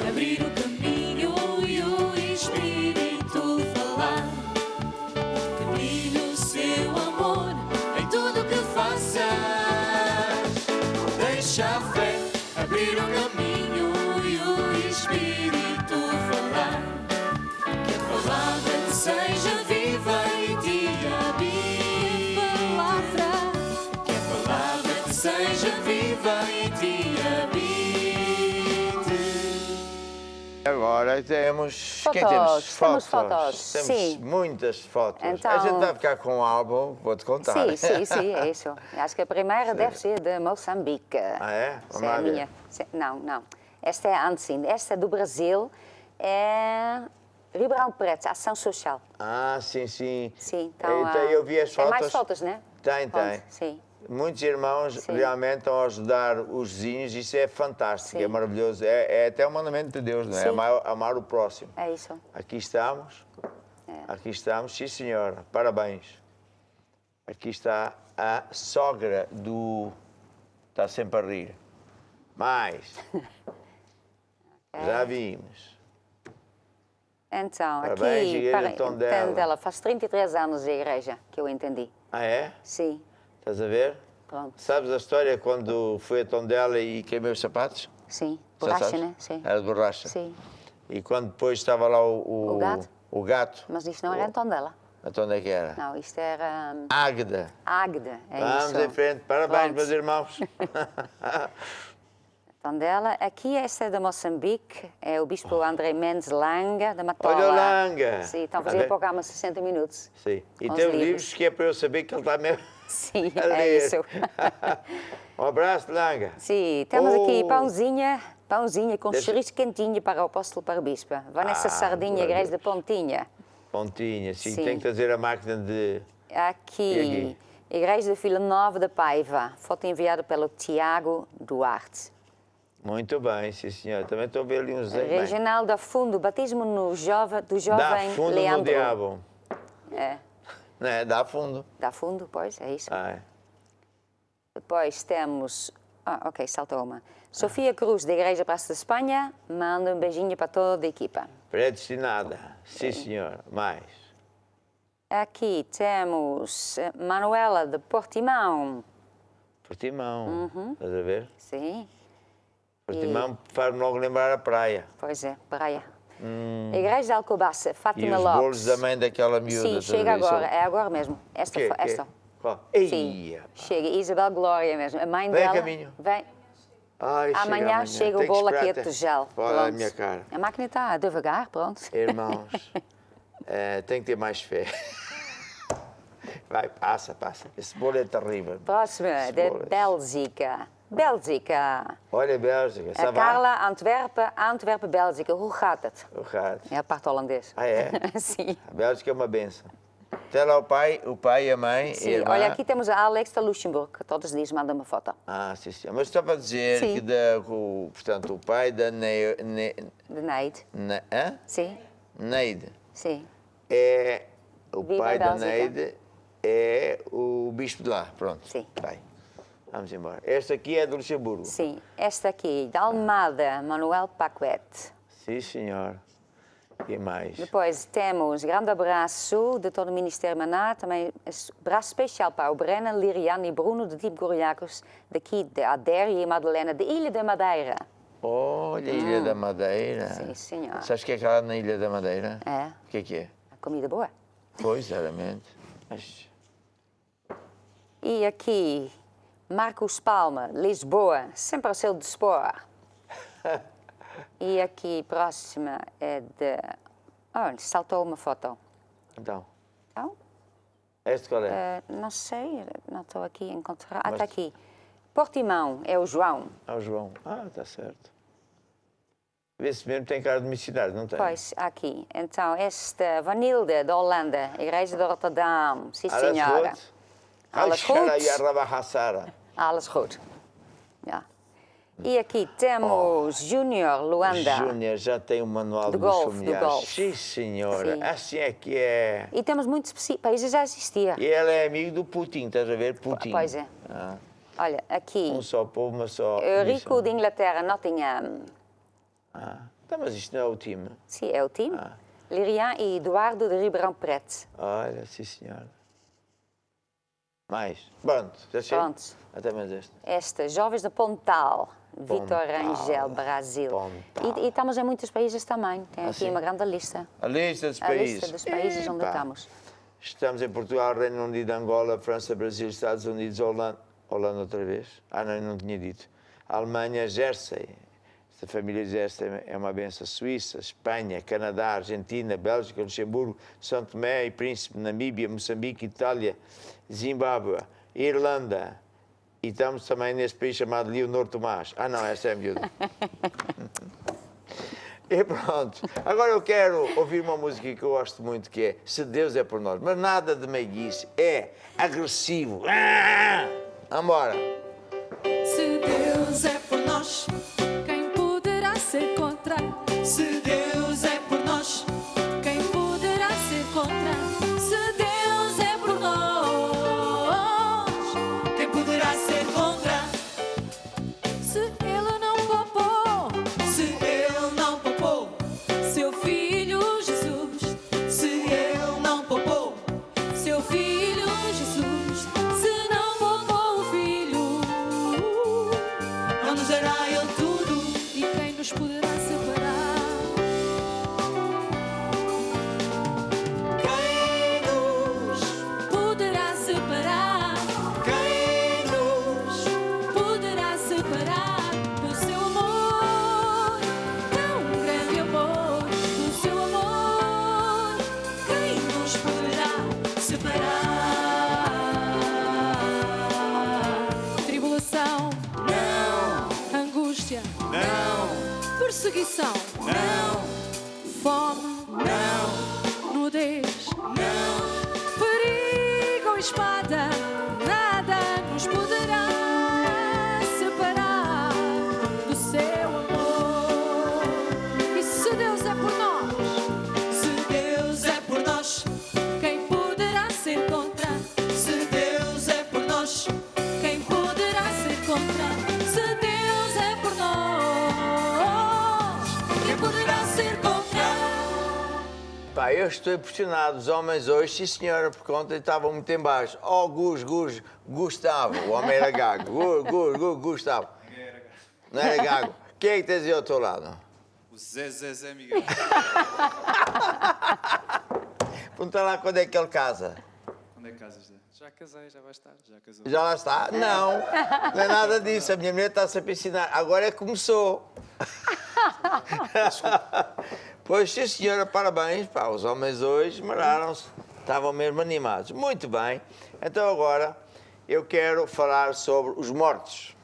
abrir o caminho e o Espírito falar. Que brilhe o seu amor em tudo que faças. Deixa a fé abrir o caminho e o Espírito falar. Que a palavra te seja viva e te habite. Que a palavra te seja viva e te habite. Agora temos... Fotos. Quem temos? Temos fotos. Temos Sim. muitas fotos. Então- A gente vai ficar com um álbum, vou-te contar. Sim, é isso. Acho que a primeira deve ser de Moçambique. Ah, é? Essa Vamos é lá a ver. minha. Não. Esta é antes ainda. Esta do Brasil é Ribeirão Preto, Ação Social. Ah, sim. Sim, então, Eu vi as tem fotos. mais fotos, né? Tem. Pronto, sim. Muitos irmãos Sim. realmente estão a ajudar os vizinhos, isso é fantástico, Sim. é maravilhoso. É até o mandamento de Deus, não é? Sim. Amar o próximo. É isso. Aqui estamos. Aqui estamos, sim senhora, parabéns. Aqui está a sogra do... Está sempre a rir. Mais. Já vimos. Então, Parabéns, aqui, Igreja de Tondela. Tondela, faz 33 anos a igreja, que eu entendi. Ah, é? Sim, Estás a ver? pronto. Sabes a história quando fui a Tondela e queimei os sapatos? Sim, Já borracha, sabes? né? Sim. Era de borracha. Sim, E quando depois estava lá O gato? o gato, mas isto não era em Tondela. então onde é que era? Não, isto era Águeda. Águeda, é Vamos isso. em frente. Parabéns, Pronto. meus irmãos. Tondela. Aqui esta é de Moçambique, é o bispo André Mendes Langa, da Matola. Olha o Langa. Sim, estão a Olha. fazer programa 60 minutos. Sim. E Com tem os os livros livros. que é para eu saber que ele está mesmo Sim, a ler. é isso. Um abraço, Langa. Sim, temos aqui Oh. pãozinha com Deve- chouriço quentinho para o apóstolo, para o bispo. Vanessa Sardinha, glória a igreja de Deus. Pontinha. Pontinha, sim. Sim. Tem que trazer a máquina de... E Aqui, aqui? igreja de Vila Nova da Paiva. Foto enviada pelo Tiago Duarte. Muito bem, sim, senhor. Também estou a ver ali uns desenhos. bem. Reginaldo Fundo, batismo do jovem Dá fundo Leandro. no diabo. É, Não é? Dá fundo. dá fundo, pois, é isso. Ah, é. Depois temos... ok, saltou uma. Sofia Cruz, da Igreja Praça de Espanha, manda um beijinho para toda a equipa. Predestinada. Sim, senhor. Mais. Aqui temos Manuela, de Portimão. Portimão. Estás a ver? Sim, Portimão faz-me logo lembrar a praia. pois é, praia. Igreja de Alcobaça, E Fátima os Lopes. bolos da mãe daquela miúda. Sim, estás a chega ver? agora, é agora mesmo. Esta, Quê? esta. Qual? Sim, Eia, pá. chega. Isabel Glória mesmo. A mãe Vem a dela. caminho. Vem. Ai, Amanhã chega o Tenho que bolo esperar aqui a até- tigela. Olha a Pronto. minha cara. A máquina está devagar, pronto. Irmãos, tem que ter mais fé. Vai, passa. Esse bolo é terrível. Próxima, Esse de bolo é- Bélgica. Bélgica. Olha, Bélgica. A Ça va? Carla, Antwerpen, Bélgica. Hoe gaat het? O rato. É a parte holandesa. Ah, é? Sim. A Bélgica é uma benção. Até lá o pai e a mãe. Sim. E a irmã. Olha, aqui temos a Alex da Luxemburgo, que todos os dias manda uma foto. Ah, sim, sim. Mas só para dizer Sim. que portanto, o pai da De Neide. hã? Sim, Neide sim. é o Viva pai a da Bélgica. Neide é o bispo de lá. Pronto. Sim. Vai. Vamos embora. Esta aqui é do Luxemburgo. Sim. Esta aqui, da Almada, Manuel Paquete. Sim, senhor. E mais? Depois temos grande abraço de todo o Ministério Maná, também abraço especial para o Brennan, Liriane e Bruno de Tipo Gorilhacos, daqui de Adéria e Madalena, de Ilha da Madeira. Olha, Ilha da Madeira. Sim, senhor. Sabes o que é que há na Ilha da Madeira? É, O que é? a comida boa. Pois, exatamente. Mas, E aqui, Marcos Palma, Lisboa, sempre ao seu dispor. E aqui, próxima, é de... Olha, saltou uma foto. então, Então, este qual é? não sei, não estou aqui a encontrar. Ah, Mas- está aqui. Portimão, é o João. Ah, o João. Ah, está certo. Vê-se mesmo tem cara de missionário, não tem? Pois, aqui. Então, esta Vanilda, da Holanda, Igreja de Rotterdam. Sim, senhora. goed. Alles Ai, goed. e a Rabahassara. Alles goed. Ja. E aqui temos Júnior Luanda. Júnior já tem um manual Do de golfe, do familiares. golfe. Sim, senhora. Sim. Assim é que é. E temos muitos países já existia. E ele é amigo do Putin, estás a ver? Putin. Pois é. Ah, Olha, aqui, um só povo, uma só. Eurico missão. de Inglaterra, Nottingham. Ah, então, mas isto não é o time. Sim, é o time. Ah. Lirian e Eduardo de Ribeirão Preto. Olha, sim, senhora. Mais. Pronto, já chega. Prontos. Até mais este. Esta, Jovens de Pontal, Vitor Pontal. Rangel, Brasil. Pontal. E estamos em muitos países também. Tem aqui sim? uma grande lista. A lista dos A países. lista dos países onde Epá. estamos. Estamos em Portugal, Reino Unido, Angola, França, Brasil, Estados Unidos, Holanda. Holanda outra vez? Ah, não tinha dito. Alemanha, Jersey. Esta família Jersey é uma benção. Suíça, Espanha, Canadá, Argentina, Bélgica, Luxemburgo, São Tomé e Príncipe, Namíbia, Moçambique, Itália, Zimbábue, Irlanda. E estamos também nesse país chamado Leonor Tomás. Ah, não, essa é a miúda. E pronto. Agora eu quero ouvir uma música que eu gosto muito, que é Se Deus é por Nós. Mas nada de meiguice. É agressivo. Vambora. Se Deus é por nós, quem poderá ser contra? Se Deus é por nós, quem poderá ser contra? Se Deus é por nós, quem poderá ser contra? Se Ele não poupou, se Ele não poupou seu Filho Jesus, se Ele não poupou seu Filho Jesus, se não poupou o Filho, não nos dará Ele tudo, e quem nos poderá separar? Quem nos poderá separar? Quem nos poderá separar do seu amor? Tão grande amor, do seu amor. Quem nos poderá separar? Tribulação, não. Angústia, não. Perseguição, não. Fome, não. Nudez, não. Perigo ou espada, nada nos poderá separar do céu. Pá, eu estou impressionado. Os homens hoje, sim senhora, porque ontem estavam muito em baixo. Oh, Gustavo. O homem era gago. Gustavo. Não era gago. Quem é que tens aí ao teu lado? O Zé Miguel. Pergunta lá quando é que ele casa. Quando é que casas, Zé? Já casei, já vai estar. Já casou. Já lá está? Não é nada disso. A minha mulher está sempre a ensinar. Agora é que começou. Pois, sim, senhora, parabéns. Pá, os homens hoje mararam-se. Estavam mesmo animados. Muito bem. Então agora eu quero falar sobre os mortos.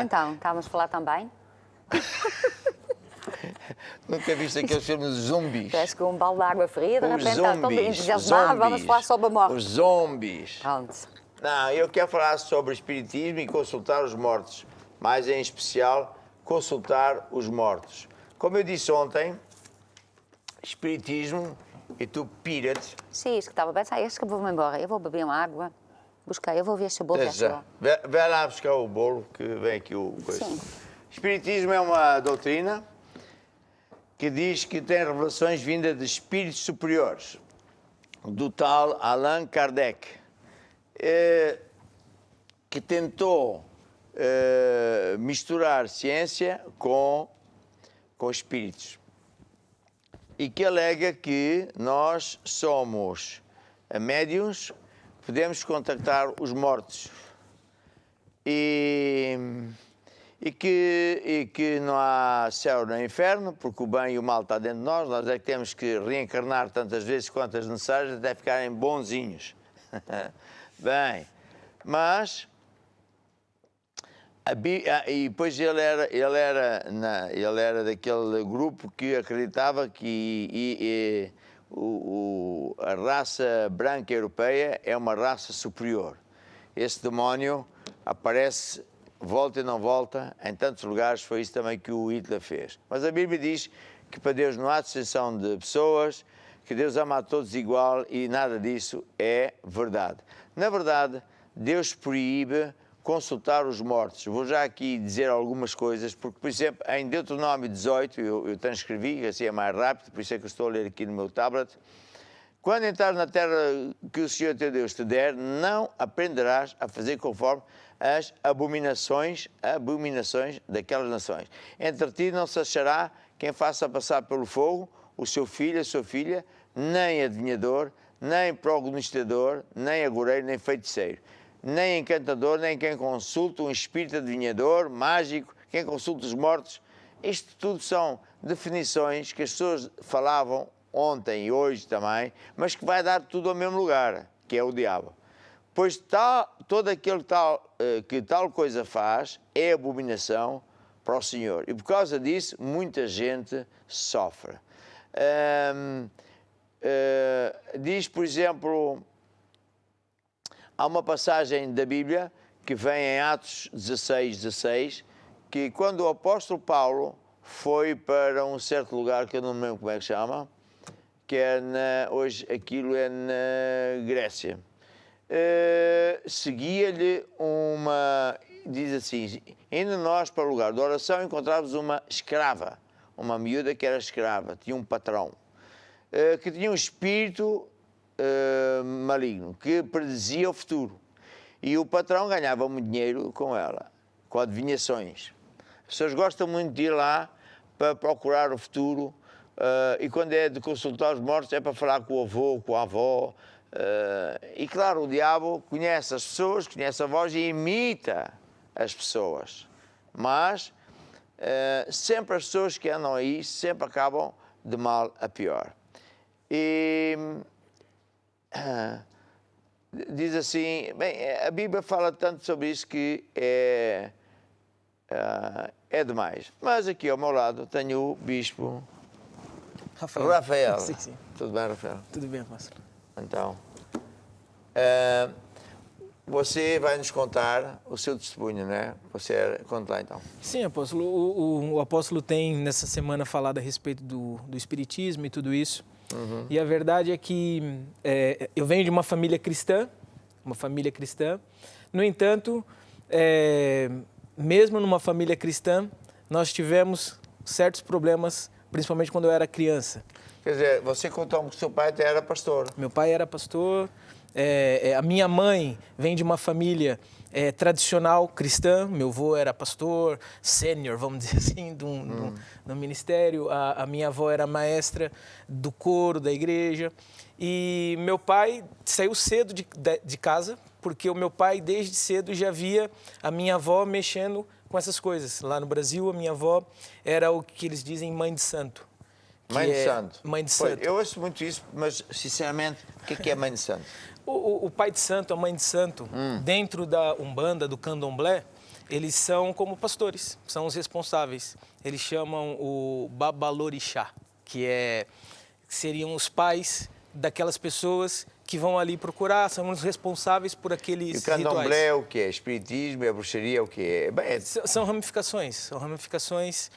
Então, estávamos a falar também? Nunca viste aqueles filmes de zumbis? Parece que um balde de água fria, de Os repente está todo zombies, entusiasmado, vamos falar sobre a morte. Os zombies. Pronto. Não, eu quero falar sobre espiritismo e consultar os mortos. Mais em especial, consultar os mortos. Como eu disse ontem, espiritismo, e tu pira-te. Sim, isso que estava bem. Acho que vou-me embora. Eu vou beber uma água. Buscar, eu vou ver se o bolo já chegou. Vai lá buscar o bolo, que vem aqui o coisa. Sim. Espiritismo é uma doutrina que diz que tem revelações vindas de espíritos superiores, do tal Allan Kardec, que tentou misturar ciência com espíritos e que alega que nós somos médiuns, podemos contactar os mortos e que não há céu nem inferno, porque o bem e o mal está dentro de nós. Nós é que temos que reencarnar tantas vezes quantas necessárias até ficarem bonzinhos. Bem, mas e depois ele era daquele grupo que acreditava que a raça branca europeia é uma raça superior. Esse demónio aparece, volta e não volta, em tantos lugares. Foi isso também que o Hitler fez. Mas a Bíblia diz que para Deus não há distinção de pessoas, que Deus ama a todos igual, e nada disso é verdade. Na verdade, Deus proíbe consultar os mortos. Vou já aqui dizer algumas coisas, porque, por exemplo, em Deuteronômio 18, eu transcrevi, assim é mais rápido, por isso é que eu estou a ler aqui no meu tablet. Quando entrar na terra que o Senhor teu Deus te der, não aprenderás a fazer conforme as abominações daquelas nações. Entre ti não se achará quem faça passar pelo fogo o seu filho, a sua filha, nem adivinhador, nem prognosticador, nem agoureiro, nem feiticeiro, nem encantador, nem quem consulta um espírito adivinhador, mágico, quem consulta os mortos. Isto tudo são definições que as pessoas falavam ontem e hoje também, mas que vai dar tudo ao mesmo lugar, que é o diabo. Pois todo aquele que tal coisa faz é abominação para o Senhor. E por causa disso, muita gente sofre. Diz, por exemplo, há uma passagem da Bíblia que vem em Atos 16, que quando o apóstolo Paulo foi para um certo lugar, que eu não me lembro como é que chama, que é hoje aquilo é na Grécia, seguia-lhe diz assim, indo nós para o lugar de oração encontrávamos uma escrava, uma miúda que era escrava, tinha um patrão, que tinha um espírito maligno, que predizia o futuro. E o patrão ganhava muito dinheiro com ela, com adivinhações. As pessoas gostam muito de ir lá para procurar o futuro, e quando é de consultar os mortos é para falar com o avô, com a avó. E claro, o diabo conhece as pessoas, conhece a voz e imita as pessoas. Mas sempre as pessoas que andam aí sempre acabam de mal a pior. E diz assim, bem, a Bíblia fala tanto sobre isso que é demais. Mas aqui ao meu lado tenho o bispo Rafael. Sim, sim. Tudo bem, Rafael? Tudo bem, pastor. Então, você vai nos contar o seu testemunho, né? Conta lá, então. Sim, apóstolo. O apóstolo tem, nessa semana, falado a respeito do espiritismo e tudo isso. Uhum. E a verdade é que eu venho de uma família cristã. No entanto, mesmo numa família cristã, nós tivemos certos problemas, principalmente quando eu era criança. Quer dizer, você contou que seu pai até era pastor. Meu pai era pastor. A minha mãe vem de uma família tradicional cristã. Meu avô era pastor, sênior, vamos dizer assim, do ministério. A minha avó era maestra do coro da igreja. E meu pai saiu cedo de casa, porque o meu pai, desde cedo, já via a minha avó mexendo com essas coisas. Lá no Brasil, a minha avó era o que eles dizem mãe de santo. Mãe de santo. Mãe de Pois, santo. eu ouço muito isso, mas, sinceramente, o que é mãe de santo? O pai de santo, a mãe de santo, dentro da Umbanda, do Candomblé, eles são como pastores, são os responsáveis. Eles chamam o Babalorixá, que seriam os pais daquelas pessoas que vão ali procurar, são os responsáveis por aqueles E o candomblé rituais. é o quê? Espiritismo, a bruxaria, o quê? Bem, São ramificações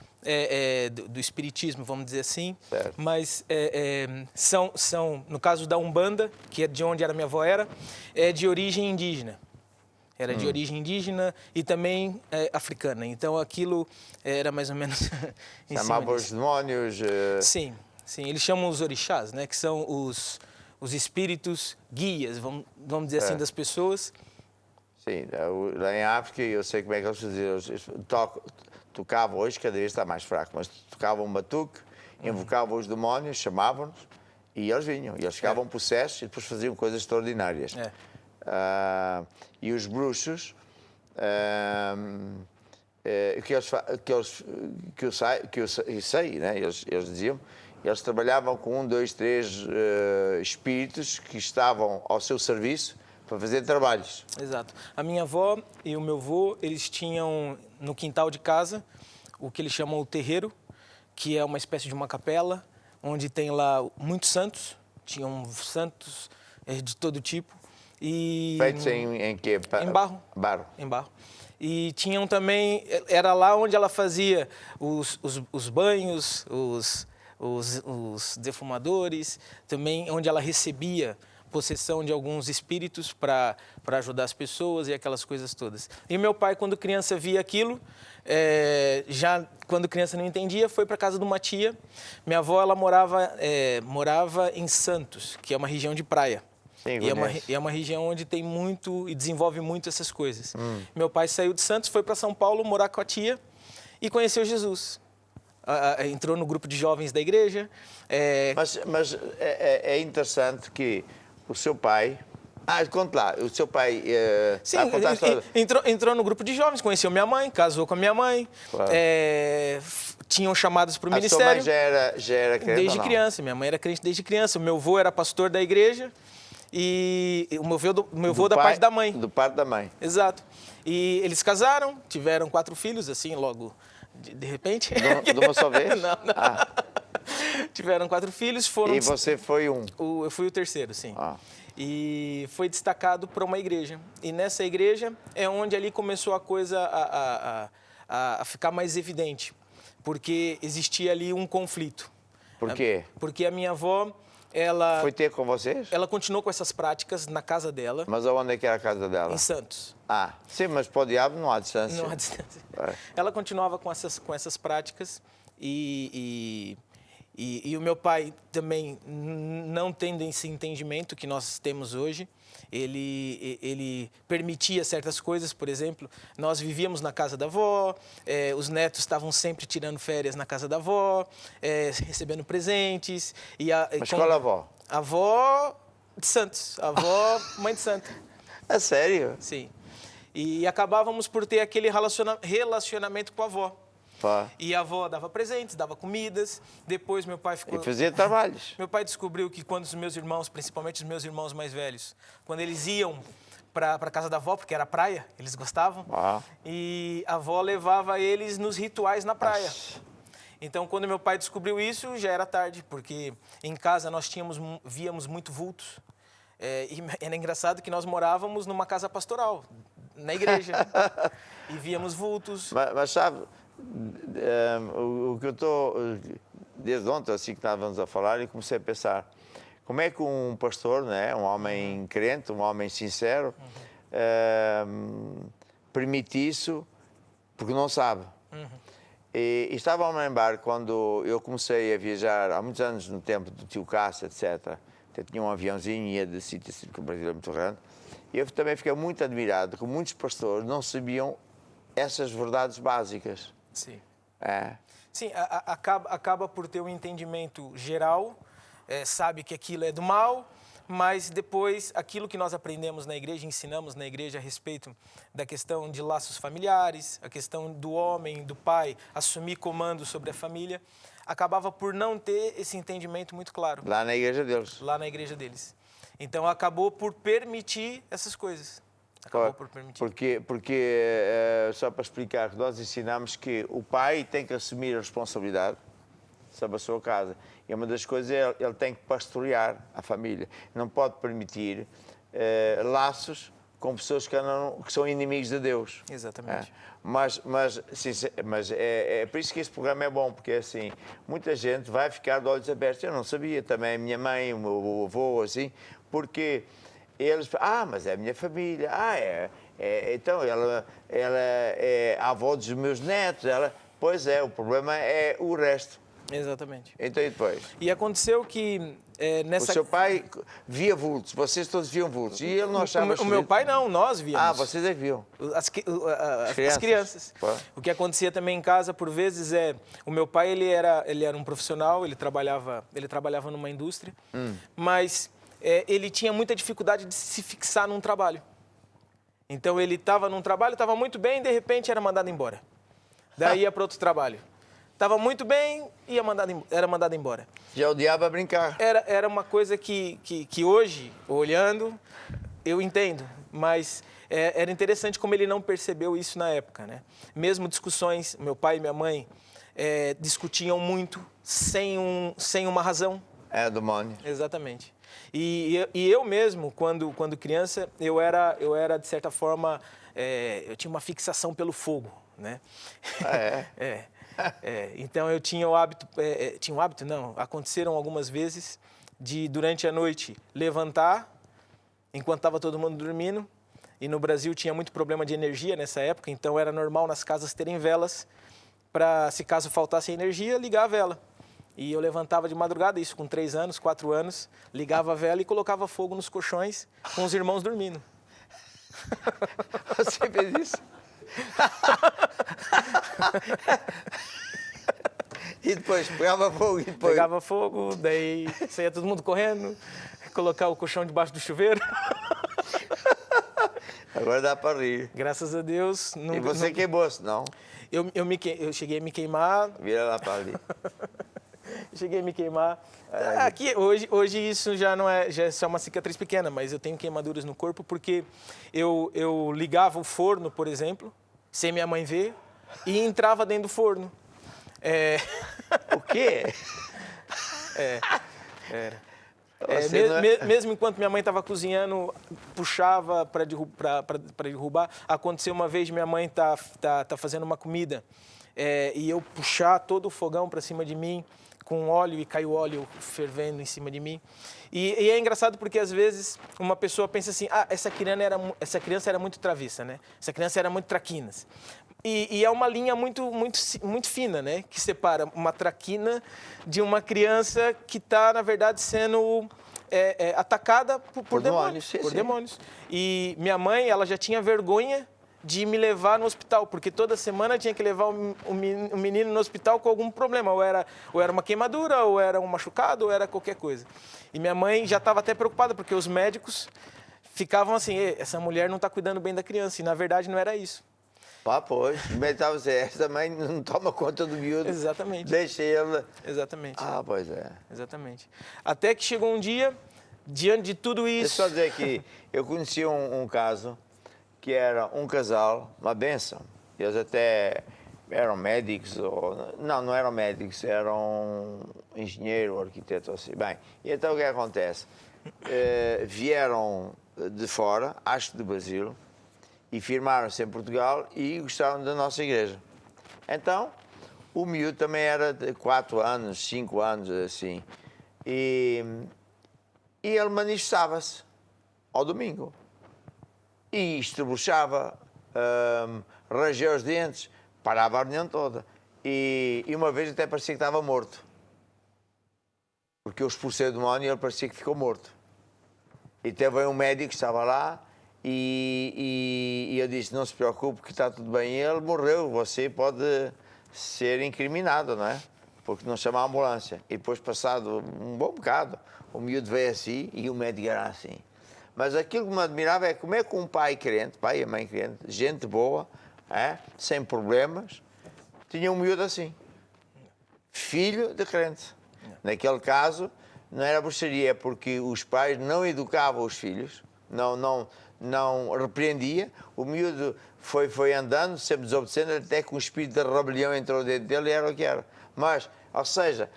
do espiritismo, vamos dizer assim. Certo. Mas são, no caso da Umbanda, que é de onde era minha avó, é de origem indígena. Era de origem indígena e também africana. Então aquilo era mais ou menos em chamava cima os disso. demónios. Sim. Eles chamam os orixás, né? Que são os espíritos guias, vamos dizer assim, das pessoas. Sim, lá em África eu sei como é que eles faziam. Eles tocavam, hoje cada vez está mais fraco, mas tocavam um batuque, invocavam os demónios, chamavam-nos e eles vinham. E eles ficavam possessos e depois faziam coisas extraordinárias. E os bruxos, que eu sei, né? Eles diziam, eles trabalhavam com 1, 2, 3 espíritos que estavam ao seu serviço para fazer trabalhos. Exato. A minha avó e o meu avô, eles tinham no quintal de casa o que eles chamam o terreiro, que é uma espécie de uma capela, onde tem lá muitos santos, tinham santos de todo tipo. Feitos em quê? Em barro. Barro. Em barro. E tinham também, era lá onde ela fazia os banhos, os defumadores, também onde ela recebia possessão de alguns espíritos para ajudar as pessoas e aquelas coisas todas. E meu pai, quando criança, via aquilo, já quando criança não entendia, foi para casa de uma tia. Minha avó, ela morava em Santos, que é uma região de praia. Sim, e é uma região onde tem muito e desenvolve muito essas coisas. Meu pai saiu de Santos, foi para São Paulo morar com a tia e conheceu Jesus. Entrou no grupo de jovens da igreja. Mas é interessante que o seu pai... conta lá, o seu pai... Sim, entrou no grupo de jovens, conheceu minha mãe, casou com a minha mãe. Claro. Tinham chamados para o A ministério. sua mãe já era crente? Desde criança, minha mãe era crente desde criança. O meu avô era pastor da igreja e o meu avô da parte da mãe. Do parte da mãe. Exato. E eles casaram, tiveram 4 filhos, assim, logo de repente. De uma só vez? Não. Tiveram 4 filhos, foram... E você foi um? Eu fui o terceiro, sim. E foi destacado para uma igreja. E nessa igreja é onde ali começou a coisa a ficar mais evidente. Porque existia ali um conflito. Por quê? Porque a minha avó, ela... Foi ter com vocês? Ela continuou com essas práticas na casa dela. Mas aonde é que era a casa dela? Em Santos. Sim, mas para o diabo não há distância. Não há distância. Ela continuava com essas práticas e o meu pai também, não tendo esse entendimento que nós temos hoje, ele permitia certas coisas. Por exemplo, nós vivíamos na casa da avó, os netos estavam sempre tirando férias na casa da avó, recebendo presentes. Mas qual a avó? A avó de Santos, a avó mãe de santo. É sério? Sim. E acabávamos por ter aquele relacionamento com a avó. E a avó dava presentes, dava comidas. Depois meu pai ficou... E fazia trabalhos. Meu pai descobriu que quando os meus irmãos, principalmente os meus irmãos mais velhos, quando eles iam para a casa da avó, porque era praia, eles gostavam, e a avó levava eles nos rituais na praia. Então, quando meu pai descobriu isso, já era tarde, porque em casa nós víamos muito vultos. E era engraçado que nós morávamos numa casa pastoral, na igreja, e víamos vultos. Mas sabe... o que eu estou, desde ontem, assim que estávamos a falar, e comecei a pensar, como é que um pastor, né, um homem crente, um homem sincero, permite isso porque não sabe. E estava-me a lembrar quando eu comecei a viajar, há muitos anos, no tempo do tio Cássio, etc. Até tinha um aviãozinho e ia de sítio a sítio, porque o Brasil é muito grande. E eu também fiquei muito admirado que muitos pastores não sabiam essas verdades básicas. Sim. É. Sim, acaba por ter um entendimento geral, sabe que aquilo é do mal, mas depois aquilo que nós aprendemos na igreja, ensinamos na igreja a respeito da questão de laços familiares, a questão do homem, do pai, assumir comando sobre a família, acabava por não ter esse entendimento muito claro. Lá na igreja deles. Lá na igreja deles. Então acabou por permitir essas coisas. Acabou por permitir. Porque só para explicar, nós ensinamos que o pai tem que assumir a responsabilidade sobre a sua casa. E uma das coisas é ele tem que pastorear a família. Não pode permitir laços com pessoas que são inimigos de Deus. Exatamente. Mas é por isso que esse programa é bom, porque assim, muita gente vai ficar de olhos abertos. Eu não sabia também, a minha mãe, o meu avô, assim, porque eles, mas é a minha família, então ela é a avó dos meus netos, pois é, o problema é o resto. Exatamente. Então e depois? E aconteceu que nessa... O seu pai via vultos, vocês todos viam vultos, e ele não achava... O meu pai não, nós víamos. Vocês é que viam. As crianças. O que acontecia também em casa, por vezes, o meu pai, ele era um profissional, ele trabalhava numa indústria, mas ele tinha muita dificuldade de se fixar num trabalho. Então, ele estava num trabalho, estava muito bem, e de repente era mandado embora. Daí ia para outro trabalho. Estava muito bem e era mandado embora. Já odiava brincar. Era uma coisa que hoje, olhando, eu entendo. Mas era interessante como ele não percebeu isso na época, né? Mesmo discussões, meu pai e minha mãe discutiam muito sem uma razão. É, demônio. Exatamente. E eu mesmo, quando criança, eu era de certa forma, eu tinha uma fixação pelo fogo, né? Então eu tinha o hábito, aconteceram algumas vezes de, durante a noite, levantar, enquanto estava todo mundo dormindo, e no Brasil tinha muito problema de energia nessa época, então era normal nas casas terem velas, para, se caso faltasse energia, ligar a vela. E eu levantava de madrugada, isso com 3 anos, 4 anos, ligava a vela e colocava fogo nos colchões com os irmãos dormindo. Você fez isso? E depois pegava fogo e depois... Pegava fogo, daí saía todo mundo correndo, colocar o colchão debaixo do chuveiro. Agora dá para rir. Graças a Deus... E você queimou-se, não? Eu cheguei a me queimar... Vira lá para ali. Cheguei a me queimar. Aqui, hoje isso já é só uma cicatriz pequena, mas eu tenho queimaduras no corpo porque eu ligava o forno, por exemplo, sem minha mãe ver, e entrava dentro do forno. O quê? Era. Mesmo enquanto minha mãe estava cozinhando, puxava para derrubar. Aconteceu uma vez, minha mãe tá fazendo uma comida e eu puxar todo o fogão para cima de mim com óleo e caiu óleo fervendo em cima de mim. E é engraçado porque às vezes uma pessoa pensa assim, essa criança era muito travessa, né? Essa criança era muito traquinas. E é uma linha muito fina, né? Que separa uma traquina de uma criança que está, na verdade, sendo atacada por demônios. Sim, por sim. demônios. E minha mãe, ela já tinha vergonha de me levar no hospital, porque toda semana tinha que levar o menino no hospital com algum problema. Ou era uma queimadura, ou era um machucado, ou era qualquer coisa. E minha mãe já estava até preocupada, porque os médicos ficavam assim, essa mulher não está cuidando bem da criança. E, na verdade, não era isso. Pois, estava assim, essa mãe não toma conta do miúdo. Exatamente. Deixa ele... Exatamente. Pois é. Exatamente. Até que chegou um dia, diante de tudo isso... Deixa eu só dizer que eu conheci um caso que era um casal, uma bênção. Eles até eram médicos, não eram médicos, eram engenheiro ou arquiteto, assim. Bem, e então o que acontece? Vieram de fora, acho que do Brasil, e firmaram-se em Portugal e gostaram da nossa igreja. Então, o miúdo também era de 4 anos, 5 anos, assim. E ele manifestava-se ao domingo. E estrebuchava, rangia os dentes, parava a reunião toda. E uma vez até parecia que estava morto. Porque eu expulsei o demónio e ele parecia que ficou morto. E teve um médico que estava lá e eu disse, não se preocupe que está tudo bem. E ele morreu, você pode ser incriminado, não é? Porque não chama a ambulância. E depois, passado um bom bocado, o miúdo veio assim e o médico era assim. Mas aquilo que me admirava é como é que um pai crente, pai e mãe crente, gente boa, sem problemas, tinha um miúdo assim. Filho de crente. Naquele caso, não era bruxaria, porque os pais não educavam os filhos, não repreendia. O miúdo foi andando, sempre desobedecendo, até que um espírito de rebelião entrou dentro dele e era o que era. Mas, ou seja,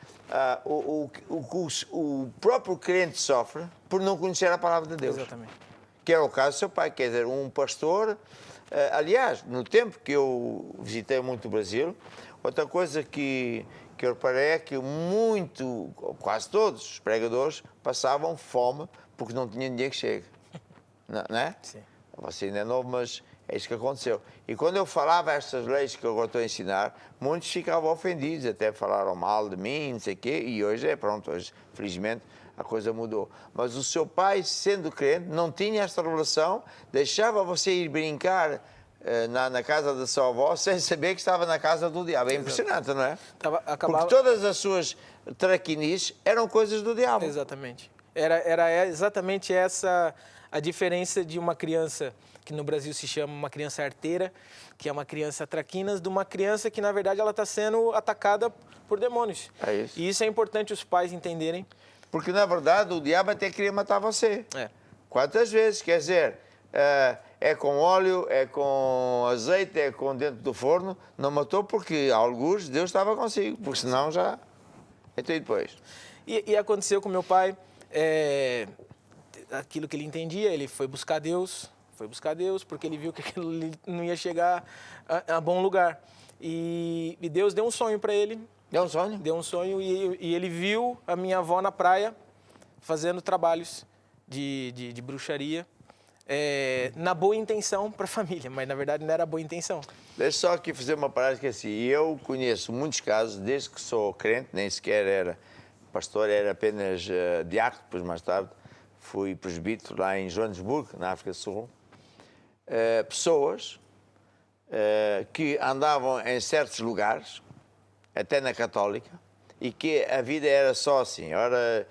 o próprio crente sofre por não conhecer a palavra de Deus. Exatamente. Que era o caso do seu pai, quer dizer, um pastor. Aliás, no tempo que eu visitei muito o Brasil, outra coisa que eu reparei é que quase todos os pregadores passavam fome porque não tinham dinheiro que chegue. Não é? Sim. Você ainda é novo, mas é isso que aconteceu. E quando eu falava estas leis que eu agora estou a ensinar, muitos ficavam ofendidos, até falaram mal de mim, não sei o quê, e hoje hoje, felizmente, a coisa mudou. Mas o seu pai, sendo crente, não tinha esta revelação, deixava você ir brincar na casa da sua avó sem saber que estava na casa do diabo. É impressionante, não é? Porque todas as suas traquinices eram coisas do diabo. Exatamente. Era exatamente essa a diferença de uma criança que no Brasil se chama uma criança arteira, que é uma criança traquinas, de uma criança que, na verdade, ela está sendo atacada por demônios. É isso. E isso é importante os pais entenderem. Porque, na verdade, o diabo até queria matar você. Quantas vezes? Quer dizer, é com óleo, é com azeite, é com dentro do forno. Não matou porque, alguns, Deus estava consigo. Porque senão já... Então, e depois? E aconteceu com meu pai, aquilo que ele entendia, ele foi buscar Deus, porque ele viu que aquilo não ia chegar a bom lugar. E Deus deu um sonho para ele. Deu um sonho? Deu um sonho e ele viu a minha avó na praia fazendo trabalhos de bruxaria, na boa intenção para a família, mas na verdade não era boa intenção. Deixa só aqui fazer uma parada que assim, eu conheço muitos casos, desde que sou crente, nem sequer era pastor, era apenas diácono, depois mais tarde fui presbítero lá em Joanesburgo, na África do Sul, pessoas que andavam em certos lugares, até na Católica, e que a vida era só assim, ora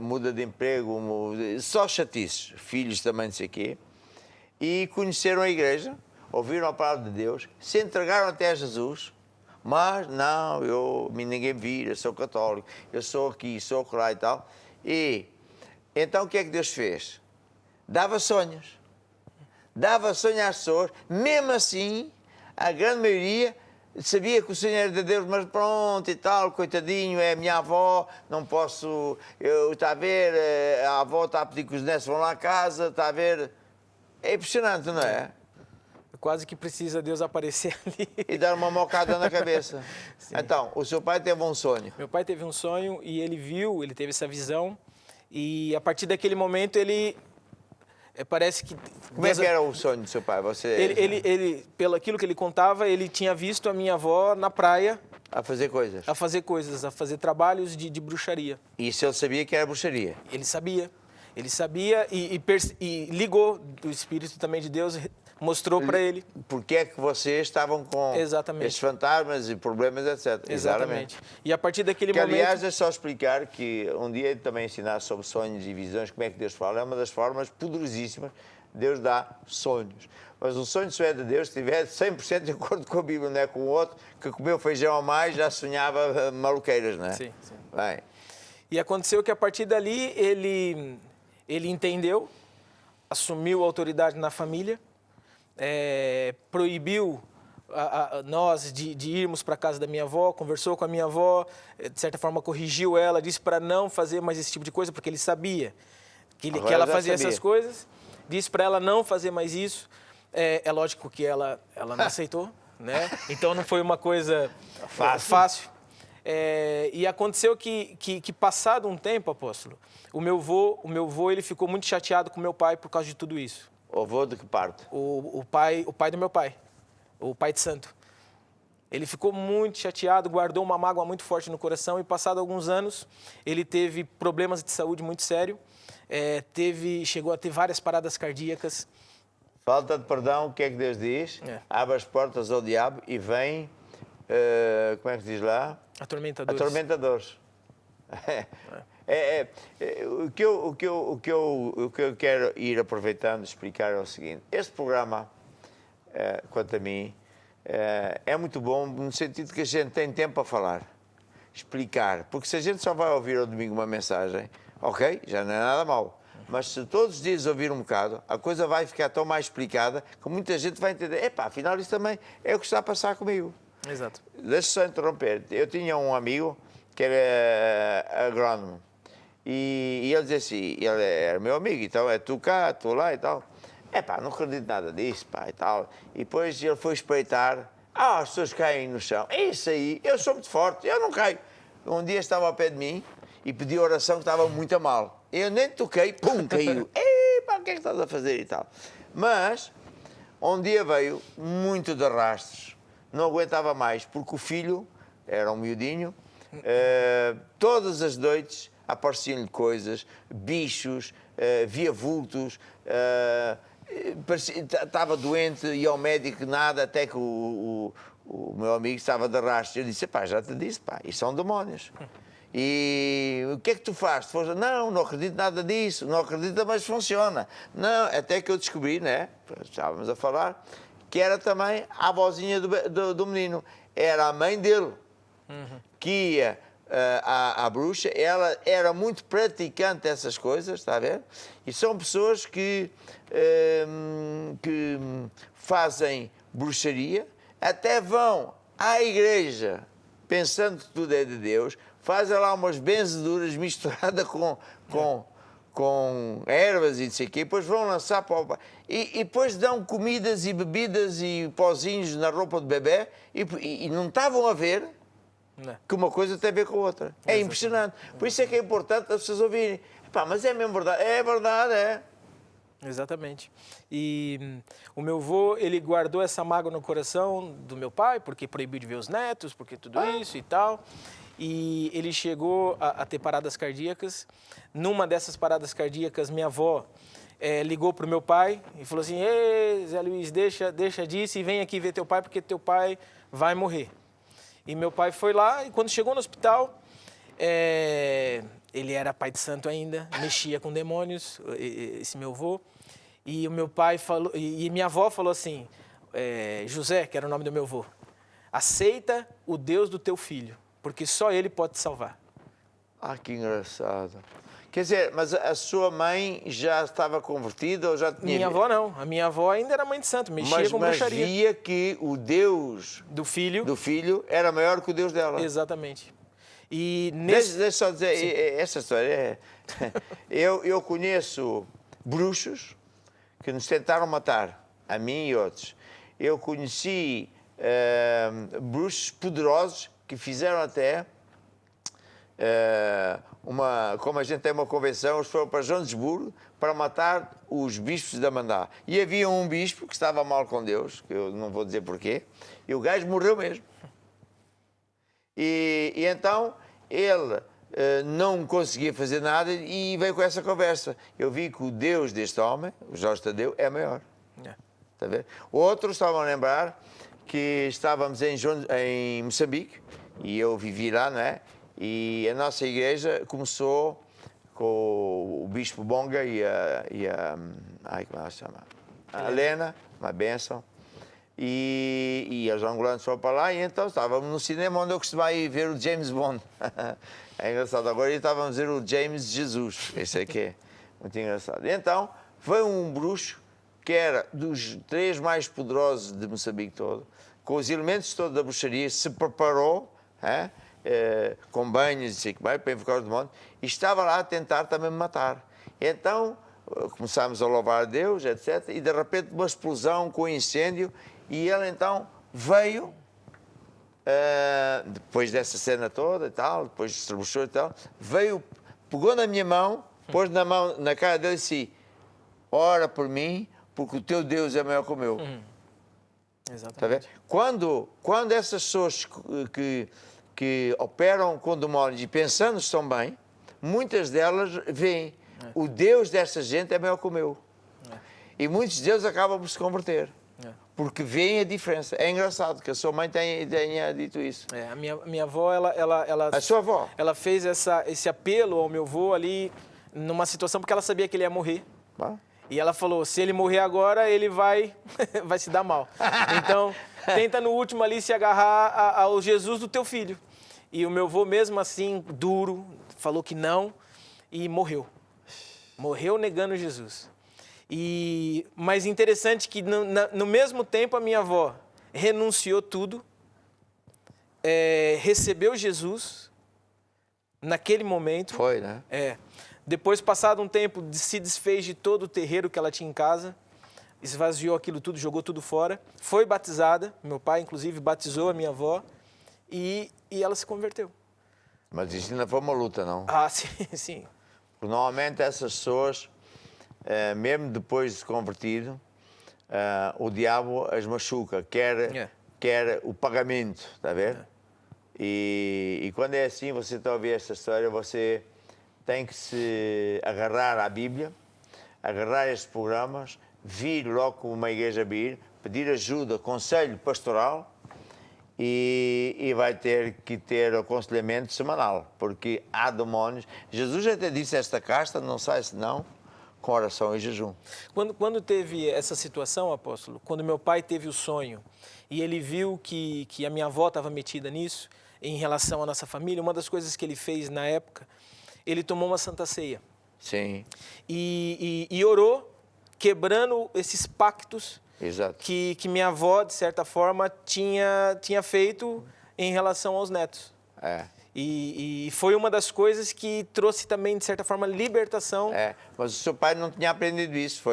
muda de emprego, só chatices, filhos também não sei o quê, e conheceram a igreja, ouviram a palavra de Deus, se entregaram até a Jesus, mas não, ninguém vira, eu sou católico, eu sou aqui, sou lá e tal. E então o que é que Deus fez? Dava sonhos. Dava sonhos às pessoas, mesmo assim, a grande maioria sabia que o Senhor era de Deus, mas pronto e tal, coitadinho, é a minha avó, não posso, está a ver, a avó está a pedir que os netos vão lá à casa, está a ver. É impressionante, não é? Quase que precisa Deus aparecer ali. E dar uma mocada na cabeça. Sim. Então, o seu pai teve um sonho. Meu pai teve um sonho e ele teve essa visão. E a partir daquele momento ele parece que... Como é que era o sonho do seu pai? Pelo aquilo que ele contava, ele tinha visto a minha avó na praia. A fazer coisas? A fazer trabalhos de bruxaria. E isso ele sabia que era bruxaria? Ele sabia. Ele sabia e ligou do Espírito também de Deus, mostrou para ele. Porque é que vocês estavam com esses fantasmas e problemas, etc. Exatamente. E a partir daquele momento... Aliás, é só explicar que um dia também ensinar sobre sonhos e visões, como é que Deus fala, é uma das formas poderosíssimas. Deus dá sonhos. Mas o sonho só é de Deus se estiver 100% de acordo com a Bíblia, não é com o outro que comeu feijão a mais, já sonhava maluqueiras, não é? Sim, sim. Bem. E aconteceu que a partir dali ele entendeu, assumiu a autoridade na família, proibiu nós de irmos para a casa da minha avó, conversou com a minha avó, de certa forma corrigiu ela, disse para não fazer mais esse tipo de coisa, porque ele sabia que ela fazia essas coisas, disse para ela não fazer mais isso. É lógico que ela não aceitou, né? Então não foi uma coisa fácil. E aconteceu que passado um tempo, apóstolo, o meu avô ele ficou muito chateado com meu pai por causa de tudo isso. O avô de que parte? O pai do meu pai, o pai de santo. Ele ficou muito chateado, guardou uma mágoa muito forte no coração e, passado alguns anos, ele teve problemas de saúde muito sérios, chegou a ter várias paradas cardíacas. Falta de perdão, o que é que Deus diz? Abre as portas ao diabo e vem, como é que se diz lá? Atormentadores. Atormentadores. O que eu quero ir aproveitando e explicar é o seguinte. Este programa, quanto a mim, é muito bom no sentido que a gente tem tempo a falar, explicar. Porque se a gente só vai ouvir ao domingo uma mensagem, ok, já não é nada mau. Mas se todos os dias ouvir um bocado, a coisa vai ficar tão mais explicada que muita gente vai entender. Epá, afinal isso também é o que está a passar comigo. Exato. Deixa só interromper. Eu tinha um amigo que era agrónomo. E ele dizia assim, ele era meu amigo, então é tu cá, tu lá e tal. Epá, não acredito nada disso, pá, e tal. E depois ele foi espreitar. As pessoas caem no chão. É isso aí, eu sou muito forte, eu não caio. Um dia estava ao pé de mim e pedi oração que estava muito a mal. Eu nem toquei, pum, caiu. Epá, o que é que estás a fazer e tal? Mas, um dia veio muito de arrastos. Não aguentava mais, porque o filho, era um miudinho, todas as noites apareciam-lhe coisas, bichos, via vultos, estava doente, ia ao médico, nada, até que o meu amigo estava de arrastos. Eu disse, pá, já te disse, pá, isso são demónios. E o que é que tu fazes? Não acredito nada disso, não acredito, mas funciona. Não, até que eu descobri, né, estávamos a falar, que era também a avózinha do menino. Era a mãe dele, que ia à bruxa. Ela era muito praticante dessas coisas, está a ver? E são pessoas que fazem bruxaria, até vão à igreja pensando que tudo é de Deus, fazem lá umas benzeduras misturadas com ervas e não sei o quê, depois vão lançar para o... E depois dão comidas e bebidas e pozinhos na roupa do bebê e não estavam a ver que uma coisa tem a ver com a outra. É impressionante. Por isso é que é importante as pessoas ouvirem. Epá, mas é mesmo verdade? É verdade, é. Exatamente. E o meu avô, ele guardou essa mágoa no coração do meu pai, porque proibiu de ver os netos, porque tudo isso e tal. E ele chegou a ter paradas cardíacas. Numa dessas paradas cardíacas, minha avó ligou para o meu pai e falou assim, ei, Zé Luiz, deixa disso e vem aqui ver teu pai, porque teu pai vai morrer. E meu pai foi lá e quando chegou no hospital, ele era pai de santo ainda, mexia com demônios, esse meu avô. E o meu pai falou, e minha avó falou assim, José, que era o nome do meu avô, aceita o Deus do teu filho, porque só ele pode te salvar. Ah, que engraçado. Quer dizer, mas a sua mãe já estava convertida ou já tinha... Minha avó não. A minha avó ainda era mãe de santo, mexia com bruxaria. Mas via que o Deus do filho era maior que o Deus dela. Exatamente. E deixa só dizer, essa história eu conheço bruxos que nos tentaram matar, a mim e outros. Eu conheci bruxos poderosos que fizeram até... como a gente tem uma convenção, eles foram para Joanesburgo para matar os bispos da Mandá. E havia um bispo que estava mal com Deus, que eu não vou dizer porquê, e o gajo morreu mesmo. E então ele não conseguia fazer nada e veio com essa conversa. Eu vi que o Deus deste homem, o Jorge Tadeu, é maior. Está a ver? Outros estavam a lembrar que estávamos em Moçambique e eu vivi lá, não é? E a nossa igreja começou com o Bispo Bonga e como ela se chama? A Helena, uma bênção. E os angolanos foram para lá e então estávamos no cinema onde eu costumava ir ver o James Bond. É engraçado. Agora estávamos a ver o James Jesus. Esse aqui é muito engraçado. E então foi um bruxo que era dos 3 mais poderosos de Moçambique todo, com os elementos todos da bruxaria, se preparou, com banhos e sei que mais, para invocar os demónios, e estava lá a tentar também me matar. E então começámos a louvar a Deus, etc. E de repente uma explosão com incêndio, e ele então veio, depois dessa cena toda e tal, depois se estrebuchou e tal, veio, pegou na minha mão, pôs na cara dele e disse, ora por mim, porque o teu Deus é maior que o meu. Está a ver? Exatamente. Quando essas pessoas que operam com demónios e pensando que estão bem, muitas delas veem o Deus dessa gente é maior que o meu. E muitos deles acabam por se converter. Porque veem a diferença. É engraçado que a sua mãe tenha dito isso. A minha avó, ela... A sua avó? Ela fez esse apelo ao meu avô ali, numa situação porque ela sabia que ele ia morrer. E ela falou, se ele morrer agora, ele vai se dar mal. Então, tenta no último ali se agarrar ao Jesus do teu filho. E o meu avô, mesmo assim, duro, falou que não e morreu. Morreu negando Jesus. Mas interessante que no mesmo tempo a minha avó renunciou tudo, recebeu Jesus naquele momento. Foi, né? Depois, passado um tempo, se desfez de todo o terreiro que ela tinha em casa, esvaziou aquilo tudo, jogou tudo fora, foi batizada, meu pai, inclusive, batizou a minha avó e ela se converteu. Mas isso ainda foi uma luta, não? Ah, sim, sim. Porque normalmente essas pessoas, mesmo depois de se convertido, o diabo as machuca, quer o pagamento, está a ver? E quando é assim, você está a ouvir esta história, você tem que se agarrar à Bíblia, agarrar estes programas, vir logo como uma igreja vir, pedir ajuda, conselho pastoral e vai ter que ter aconselhamento semanal, porque há demónios. Jesus até disse, esta casta não sai senão com oração e jejum. Quando teve essa situação, apóstolo, quando meu pai teve o sonho e ele viu que a minha avó estava metida nisso, em relação à nossa família, uma das coisas que ele fez na época, ele tomou uma Santa Ceia. Sim. E orou, quebrando esses pactos que minha avó, de certa forma, tinha feito em relação aos netos. E foi uma das coisas que trouxe também, de certa forma, libertação. Mas o seu pai não tinha aprendido isso,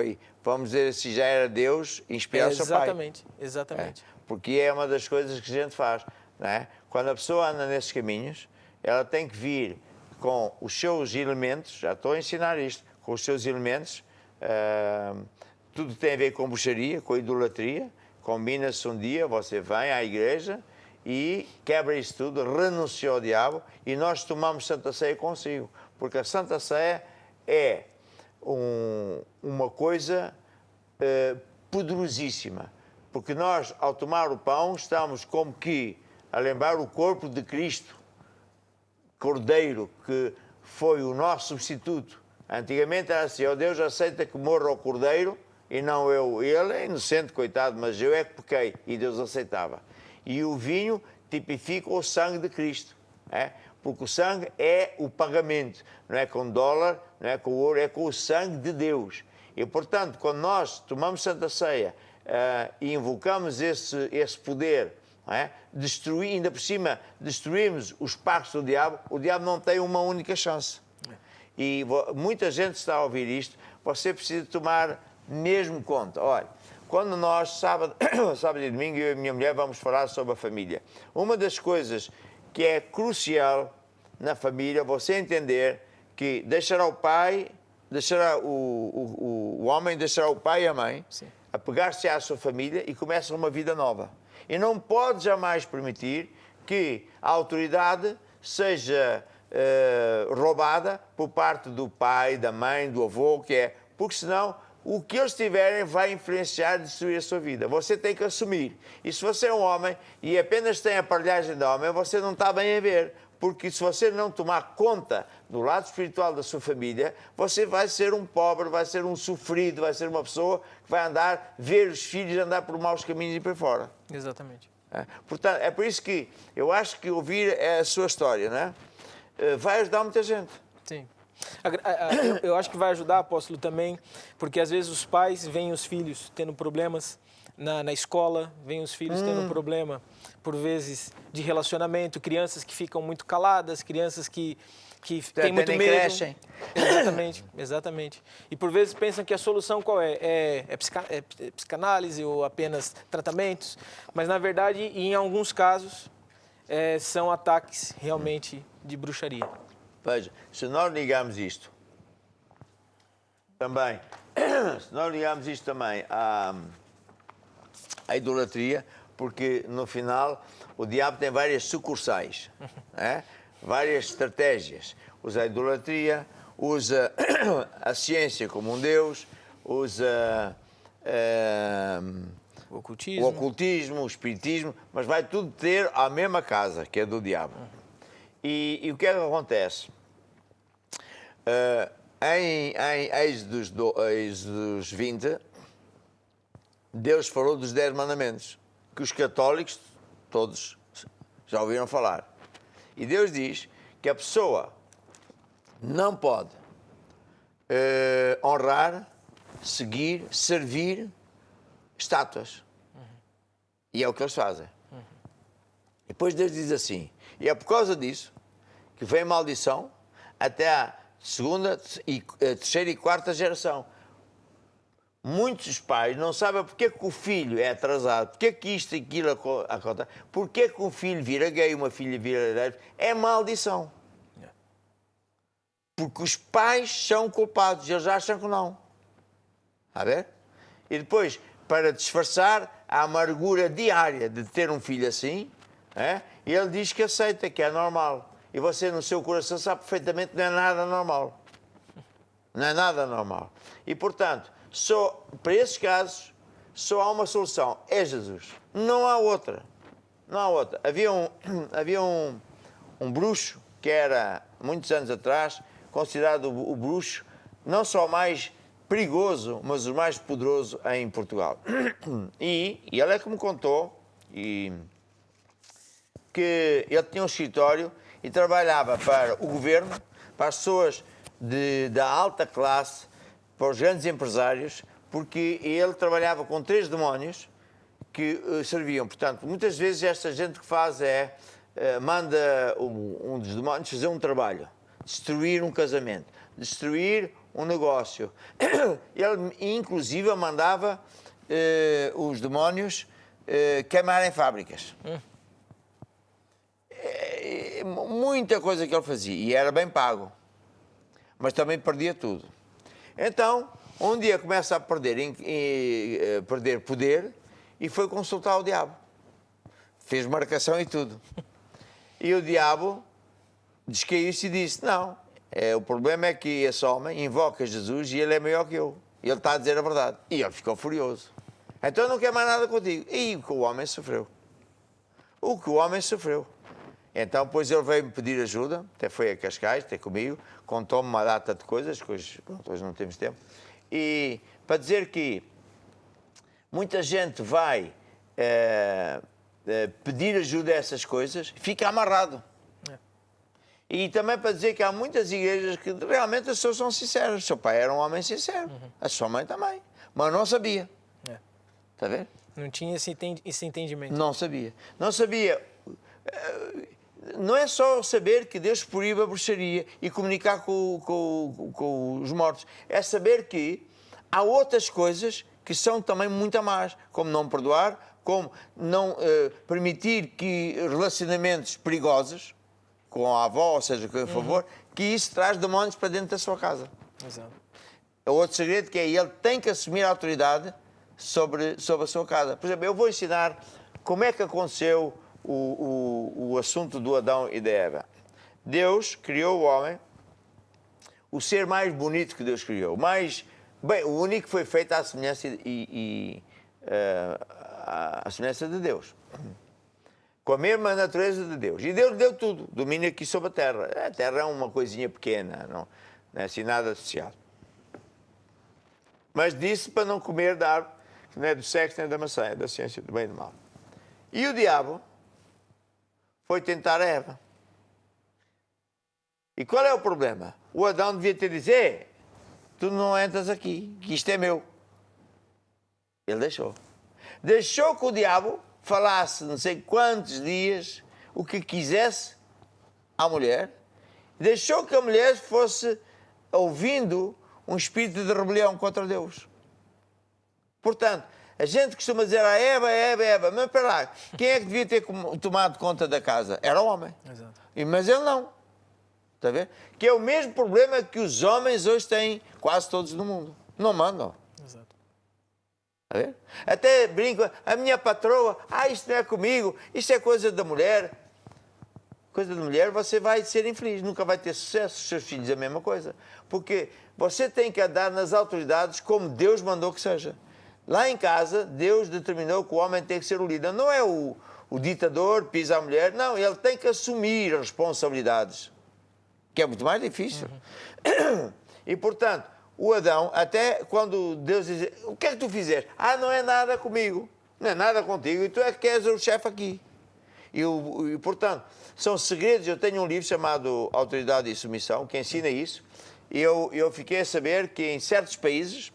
vamos dizer, se já era Deus, inspirar o seu pai. Exatamente. Porque é uma das coisas que a gente faz, não é? Quando a pessoa anda nesses caminhos, ela tem que vir com os seus elementos, já estou a ensinar isto, com os seus elementos, tudo tem a ver com bruxaria, com idolatria, combina-se um dia, você vem à igreja e quebra isso tudo, renuncia ao diabo e nós tomamos Santa Ceia consigo, porque a Santa Ceia é uma coisa poderosíssima, porque nós, ao tomar o pão, estamos como que a lembrar o corpo de Cristo, Cordeiro, que foi o nosso substituto. Antigamente era assim, Deus aceita que morra o Cordeiro e não eu. Ele é inocente, coitado, mas eu é que pequei e Deus aceitava. E o vinho tipifica o sangue de Cristo, porque o sangue é o pagamento, não é com dólar, não é com ouro, é com o sangue de Deus. E, portanto, quando nós tomamos Santa Ceia e invocamos esse poder, ainda por cima destruímos os pactos do diabo, o diabo não tem uma única chance. E muita gente está a ouvir isto, você precisa tomar mesmo conta. Olha, quando nós, sábado e domingo, eu e a minha mulher vamos falar sobre a família. Uma das coisas que é crucial na família, você entender que deixará o pai, o homem deixará o pai e a mãe, apegar-se à sua família e começa uma vida nova. E não pode jamais permitir que a autoridade seja roubada por parte do pai, da mãe, do avô, porque senão o que eles tiverem vai influenciar e destruir a sua vida. Você tem que assumir. E se você é um homem e apenas tem a aparelhagem de homem, você não está bem a ver. Porque se você não tomar conta do lado espiritual da sua família, você vai ser um pobre, vai ser um sofrido, vai ser uma pessoa que vai ver os filhos andar por maus caminhos e por fora. Exatamente. Portanto, é por isso que eu acho que ouvir a sua história, vai ajudar muita gente. Sim. Eu acho que vai ajudar, apóstolo, também, porque às vezes os pais veem os filhos tendo problemas na escola, veem os filhos tendo problema, por vezes, de relacionamento, crianças que ficam muito caladas, crianças que têm muito medo. Crescem. Exatamente. E por vezes pensam que a solução qual é? É psicanálise ou apenas tratamentos, mas na verdade, em alguns casos, são ataques realmente de bruxaria. Veja, se nós ligarmos isto também a idolatria, porque no final o diabo tem várias sucursais, várias estratégias. Usa a idolatria, usa a ciência como um Deus, usa o ocultismo, o espiritismo, mas vai tudo ter a mesma casa, que é do diabo. E o que é que acontece? Em Êxodos 20, Deus falou dos 10 mandamentos, que os católicos, todos, já ouviram falar. E Deus diz que a pessoa não pode honrar, seguir, servir estátuas. E é o que eles fazem. E depois Deus diz assim, e é por causa disso que vem maldição até a segunda, terceira e quarta geração. Muitos pais não sabem porque que o filho é atrasado, porque que isto e aquilo acontece, porque que um filho vira gay, uma filha vira lésbica. É maldição. Porque os pais são culpados, eles acham que não. Está a ver? E depois, para disfarçar a amargura diária de ter um filho assim, ele diz que aceita, que é normal. E você, no seu coração, sabe perfeitamente que não é nada normal. Não é nada normal. E, portanto, para esses casos, só há uma solução. É Jesus. Não há outra. Não há outra. Havia um bruxo que era, muitos anos atrás, considerado o bruxo não só o mais perigoso, mas o mais poderoso em Portugal. E ele é que me contou que ele tinha um escritório e trabalhava para o governo, para as pessoas da alta classe, para os grandes empresários, porque ele trabalhava com 3 demónios que serviam. Portanto, muitas vezes esta gente que faz manda um dos demónios fazer um trabalho, destruir um casamento, destruir um negócio. Ele, inclusive, mandava os demónios queimarem fábricas. Muita coisa que ele fazia, e era bem pago, mas também perdia tudo. Então, um dia começa a perder poder e foi consultar o diabo. Fez marcação e tudo. E o diabo descaiu-se e disse, não, o problema é que esse homem invoca Jesus e ele é maior que eu. Ele está a dizer a verdade. E ele ficou furioso. Então não quer mais nada contigo. E o que o homem sofreu. O que o homem sofreu. Então, depois ele veio-me pedir ajuda, até foi a Cascais, até comigo, contou-me uma data de coisas, que hoje não temos tempo, e para dizer que muita gente vai pedir ajuda a essas coisas, fica amarrado. E também para dizer que há muitas igrejas que realmente as pessoas são sinceras. O seu pai era um homem sincero, a sua mãe também, mas não sabia. Está a ver? Não tinha esse entendimento. Não sabia. Não sabia. Não é só saber que Deus proíbe a bruxaria e comunicar com os mortos. É saber que há outras coisas que são também muito más, como não perdoar, como não permitir que relacionamentos perigosos com a avó, ou seja, com a favor, que isso traz demónios para dentro da sua casa. Exato. É outro segredo que é ele tem que assumir a autoridade sobre a sua casa. Por exemplo, eu vou ensinar como é que aconteceu o assunto do Adão e da Eva. Deus criou o homem, o ser mais bonito que Deus criou, o único que foi feito à semelhança à semelhança de Deus, com a mesma natureza de Deus. E Deus deu tudo, domina aqui sobre a terra. A terra é uma coisinha pequena, não é assim nada associado. Mas disse para não comer da árvore, que não é do sexo nem da maçã, é da ciência do bem e do mal. E o diabo foi tentar a Eva. E qual é o problema? O Adão devia ter dito, tu não entras aqui, que isto é meu. Ele deixou. Deixou que o diabo falasse não sei quantos dias o que quisesse à mulher. Deixou que a mulher fosse ouvindo um espírito de rebelião contra Deus. Portanto, a gente costuma dizer a Eva, mas espera lá, quem é que devia ter tomado conta da casa? Era o homem. Exato. Mas ele não. Está a ver? Que é o mesmo problema que os homens hoje têm, quase todos no mundo. Não mandam. Exato. A ver? Até brinco, a minha patroa, isto não é comigo, isto é coisa da mulher. Coisa da mulher, você vai ser infeliz, nunca vai ter sucesso. Os seus filhos a mesma coisa. Porque você tem que andar nas autoridades como Deus mandou que seja. Lá em casa, Deus determinou que o homem tem que ser o líder. Não é o ditador, pisa a mulher. Não, ele tem que assumir as responsabilidades. Que é muito mais difícil. E, portanto, o Adão, até quando Deus diz, o que é que tu fizeste? Não é nada comigo, não é nada contigo, e tu é que queres o chefe aqui. E, portanto, são segredos. Eu tenho um livro chamado Autoridade e Submissão, que ensina isso, e eu fiquei a saber que em certos países,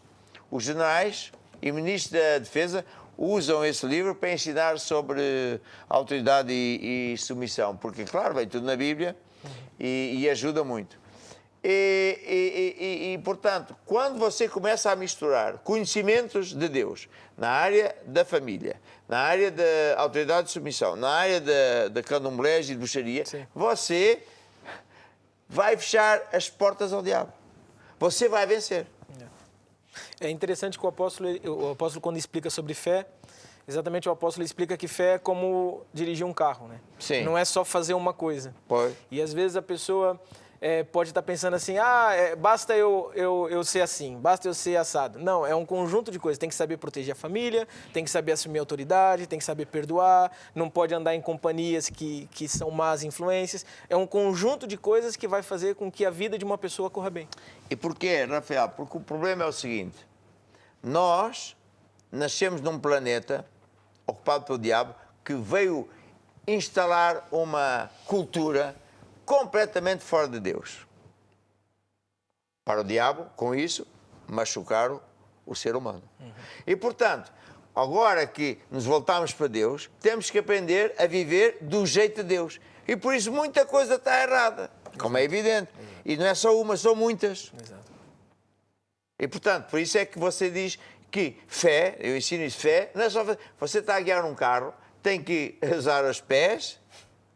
os generais e ministros da Defesa usam esse livro para ensinar sobre autoridade e submissão, porque, claro, vem tudo na Bíblia e ajuda muito. Portanto, quando você começa a misturar conhecimentos de Deus na área da família, na área da autoridade de submissão, na área da candomblé e de bruxaria, você vai fechar as portas ao diabo. Você vai vencer. É interessante que o apóstolo, quando explica sobre fé, exatamente o apóstolo explica que fé é como dirigir um carro, né? Sim. Não é só fazer uma coisa. Pode. E às vezes a pessoa pode estar pensando assim, basta eu ser assim, basta eu ser assado. Não, é um conjunto de coisas. Tem que saber proteger a família, tem que saber assumir a autoridade, tem que saber perdoar, não pode andar em companhias que são más influências. É um conjunto de coisas que vai fazer com que a vida de uma pessoa corra bem. E por quê, Rafael? Porque o problema é o seguinte, nós nascemos num planeta ocupado pelo diabo que veio instalar uma cultura completamente fora de Deus. Para o diabo, com isso, machucaram o ser humano. E, portanto, agora que nos voltamos para Deus, temos que aprender a viver do jeito de Deus. E por isso muita coisa está errada, como é evidente. E não é só uma, são muitas. Exato. E, portanto, por isso é que você diz que fé, eu ensino isso, fé, não é só... Você está a guiar um carro, tem que usar os pés,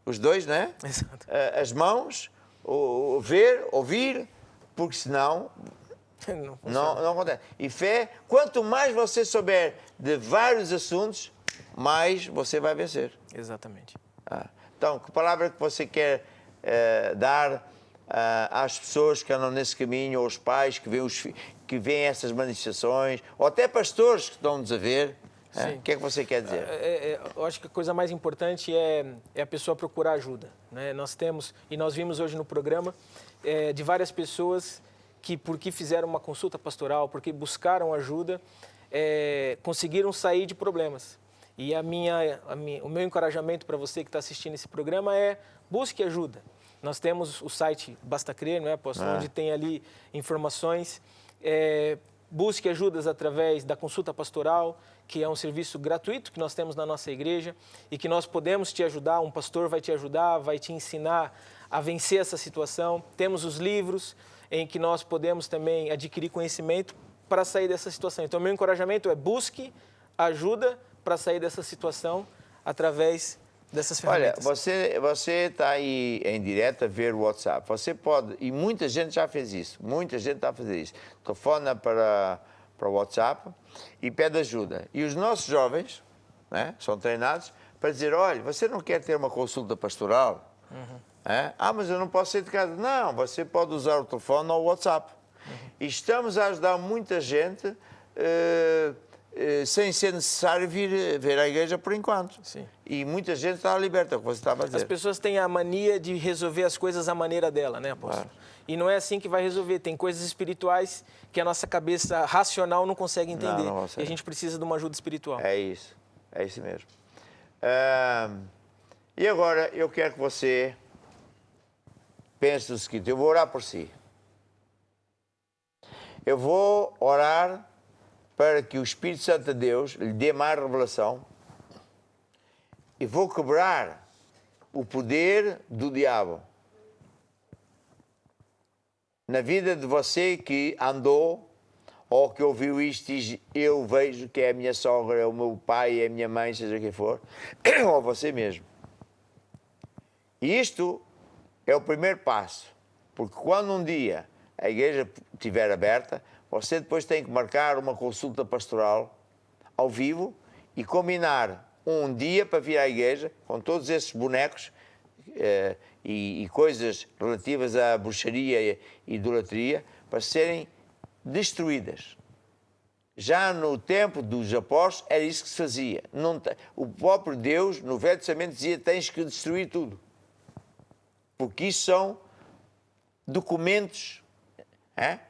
os dois, não é? Exato. As mãos, ver, ouvir, porque senão não acontece. E fé, quanto mais você souber de vários assuntos, mais você vai vencer. Exatamente. Então, que palavra que você quer dar às pessoas que andam nesse caminho, aos pais que veem essas manifestações, ou até pastores que estão-nos a ver? O que é que você quer dizer? Eu acho que a coisa mais importante é a pessoa procurar ajuda, né? Nós temos, e nós vimos hoje no programa, de várias pessoas que, porque fizeram uma consulta pastoral, porque buscaram ajuda, conseguiram sair de problemas. E o meu encorajamento para você que está assistindo esse programa é busque ajuda. Nós temos o site Basta Crer, não é, apóstolo? Onde tem ali informações. Busque ajudas através da consulta pastoral, que é um serviço gratuito que nós temos na nossa igreja e que nós podemos te ajudar, um pastor vai te ajudar, vai te ensinar a vencer essa situação. Temos os livros em que nós podemos também adquirir conhecimento para sair dessa situação. Então, meu encorajamento é busque ajuda para sair dessa situação através dessas ferramentas. Olha, você está aí em direto a ver o WhatsApp. Você pode, e muita gente já fez isso, muita gente está a fazer isso. Telefona para o WhatsApp e pede ajuda. E os nossos jovens, né, são treinados para dizer, olha, você não quer ter uma consulta pastoral? Mas eu não posso sair de casa. Não, você pode usar o telefone ou o WhatsApp. E estamos a ajudar muita gente sem ser necessário vir ver a igreja por enquanto. Sim. E muita gente está liberta, é o que você estava a dizer. As pessoas têm a mania de resolver as coisas à maneira dela, né, apóstolo? Claro. E não é assim que vai resolver. Tem coisas espirituais que a nossa cabeça racional não consegue entender. Não, e a gente precisa de uma ajuda espiritual. É isso mesmo. E agora eu quero que você pense no seguinte, eu vou orar por si. Eu vou orar para que o Espírito Santo de Deus lhe dê mais revelação e vou quebrar o poder do diabo na vida de você que andou ou que ouviu isto e diz, eu vejo que é a minha sogra, é o meu pai, é a minha mãe, seja quem for, ou você mesmo. E isto é o primeiro passo, porque quando um dia a igreja estiver aberta, você depois tem que marcar uma consulta pastoral ao vivo e combinar um dia para vir à igreja com todos esses bonecos e coisas relativas à bruxaria e idolatria para serem destruídas. Já no tempo dos apóstolos era isso que se fazia. O próprio Deus, no Velho Testamento, dizia: tens que destruir tudo. Porque isso são documentos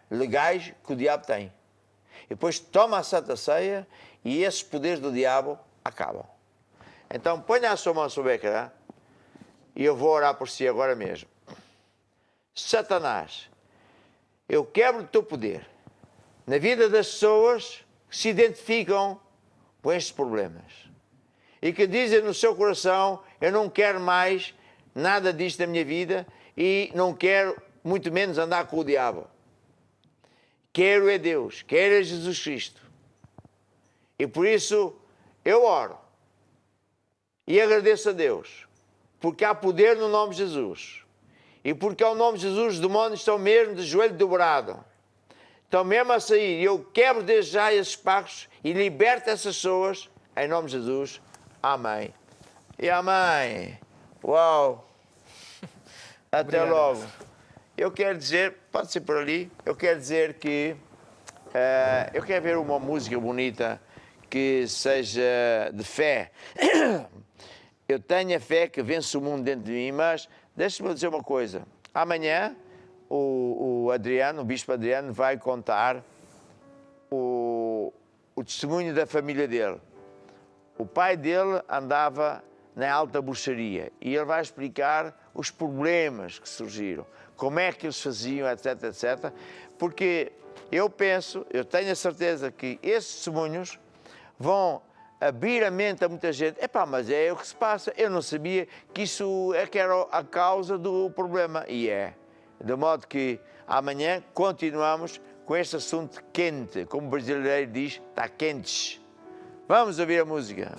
legais que o diabo tem. E depois toma a Santa Ceia e esses poderes do diabo acabam. Então ponha a sua mão sobre o ecrã e eu vou orar por si agora mesmo. Satanás, eu quebro o teu poder na vida das pessoas que se identificam com estes problemas e que dizem no seu coração: eu não quero mais nada disto na minha vida e não quero muito menos andar com o diabo. Quero é Deus, quero é Jesus Cristo. E por isso eu oro e agradeço a Deus, porque há poder no nome de Jesus. E porque ao nome de Jesus os demónios estão mesmo de joelho dobrado. Estão mesmo a sair. E eu quebro desde já esses pactos e liberto essas pessoas em nome de Jesus. Amém. E amém. Uau. Até Obrigado, logo. pastor. Eu quero dizer, pode ser por ali, eu quero dizer que eu quero ver uma música bonita que seja de fé. Eu tenho a fé que vence o mundo dentro de mim, mas deixa-me dizer uma coisa. Amanhã o Adriano, o Bispo Adriano, vai contar o testemunho da família dele. O pai dele andava na alta bruxaria e ele vai explicar os problemas que surgiram, como é que eles faziam, etc, etc. Porque eu tenho a certeza que esses testemunhos vão abrir a mente a muita gente. Epá, mas é o que se passa. Eu não sabia que isso é que era a causa do problema. E é. De modo que amanhã continuamos com este assunto quente. Como o brasileiro diz, está quente. Vamos ouvir a música.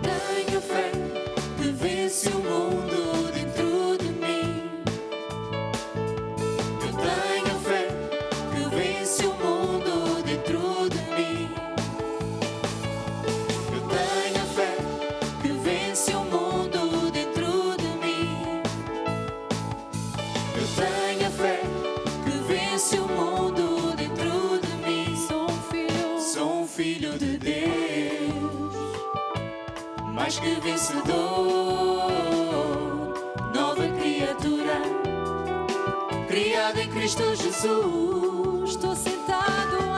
Tenho fé que vence o mundo dentro de mim. Eu tenho fé que vence o mundo dentro de mim. Eu tenho fé que vence o mundo dentro de mim. Eu tenho fé que vence o mundo dentro de mim. Sou um filho de Deus, mais que vencedor, nova criatura, criada em Cristo Jesus. Estou sentado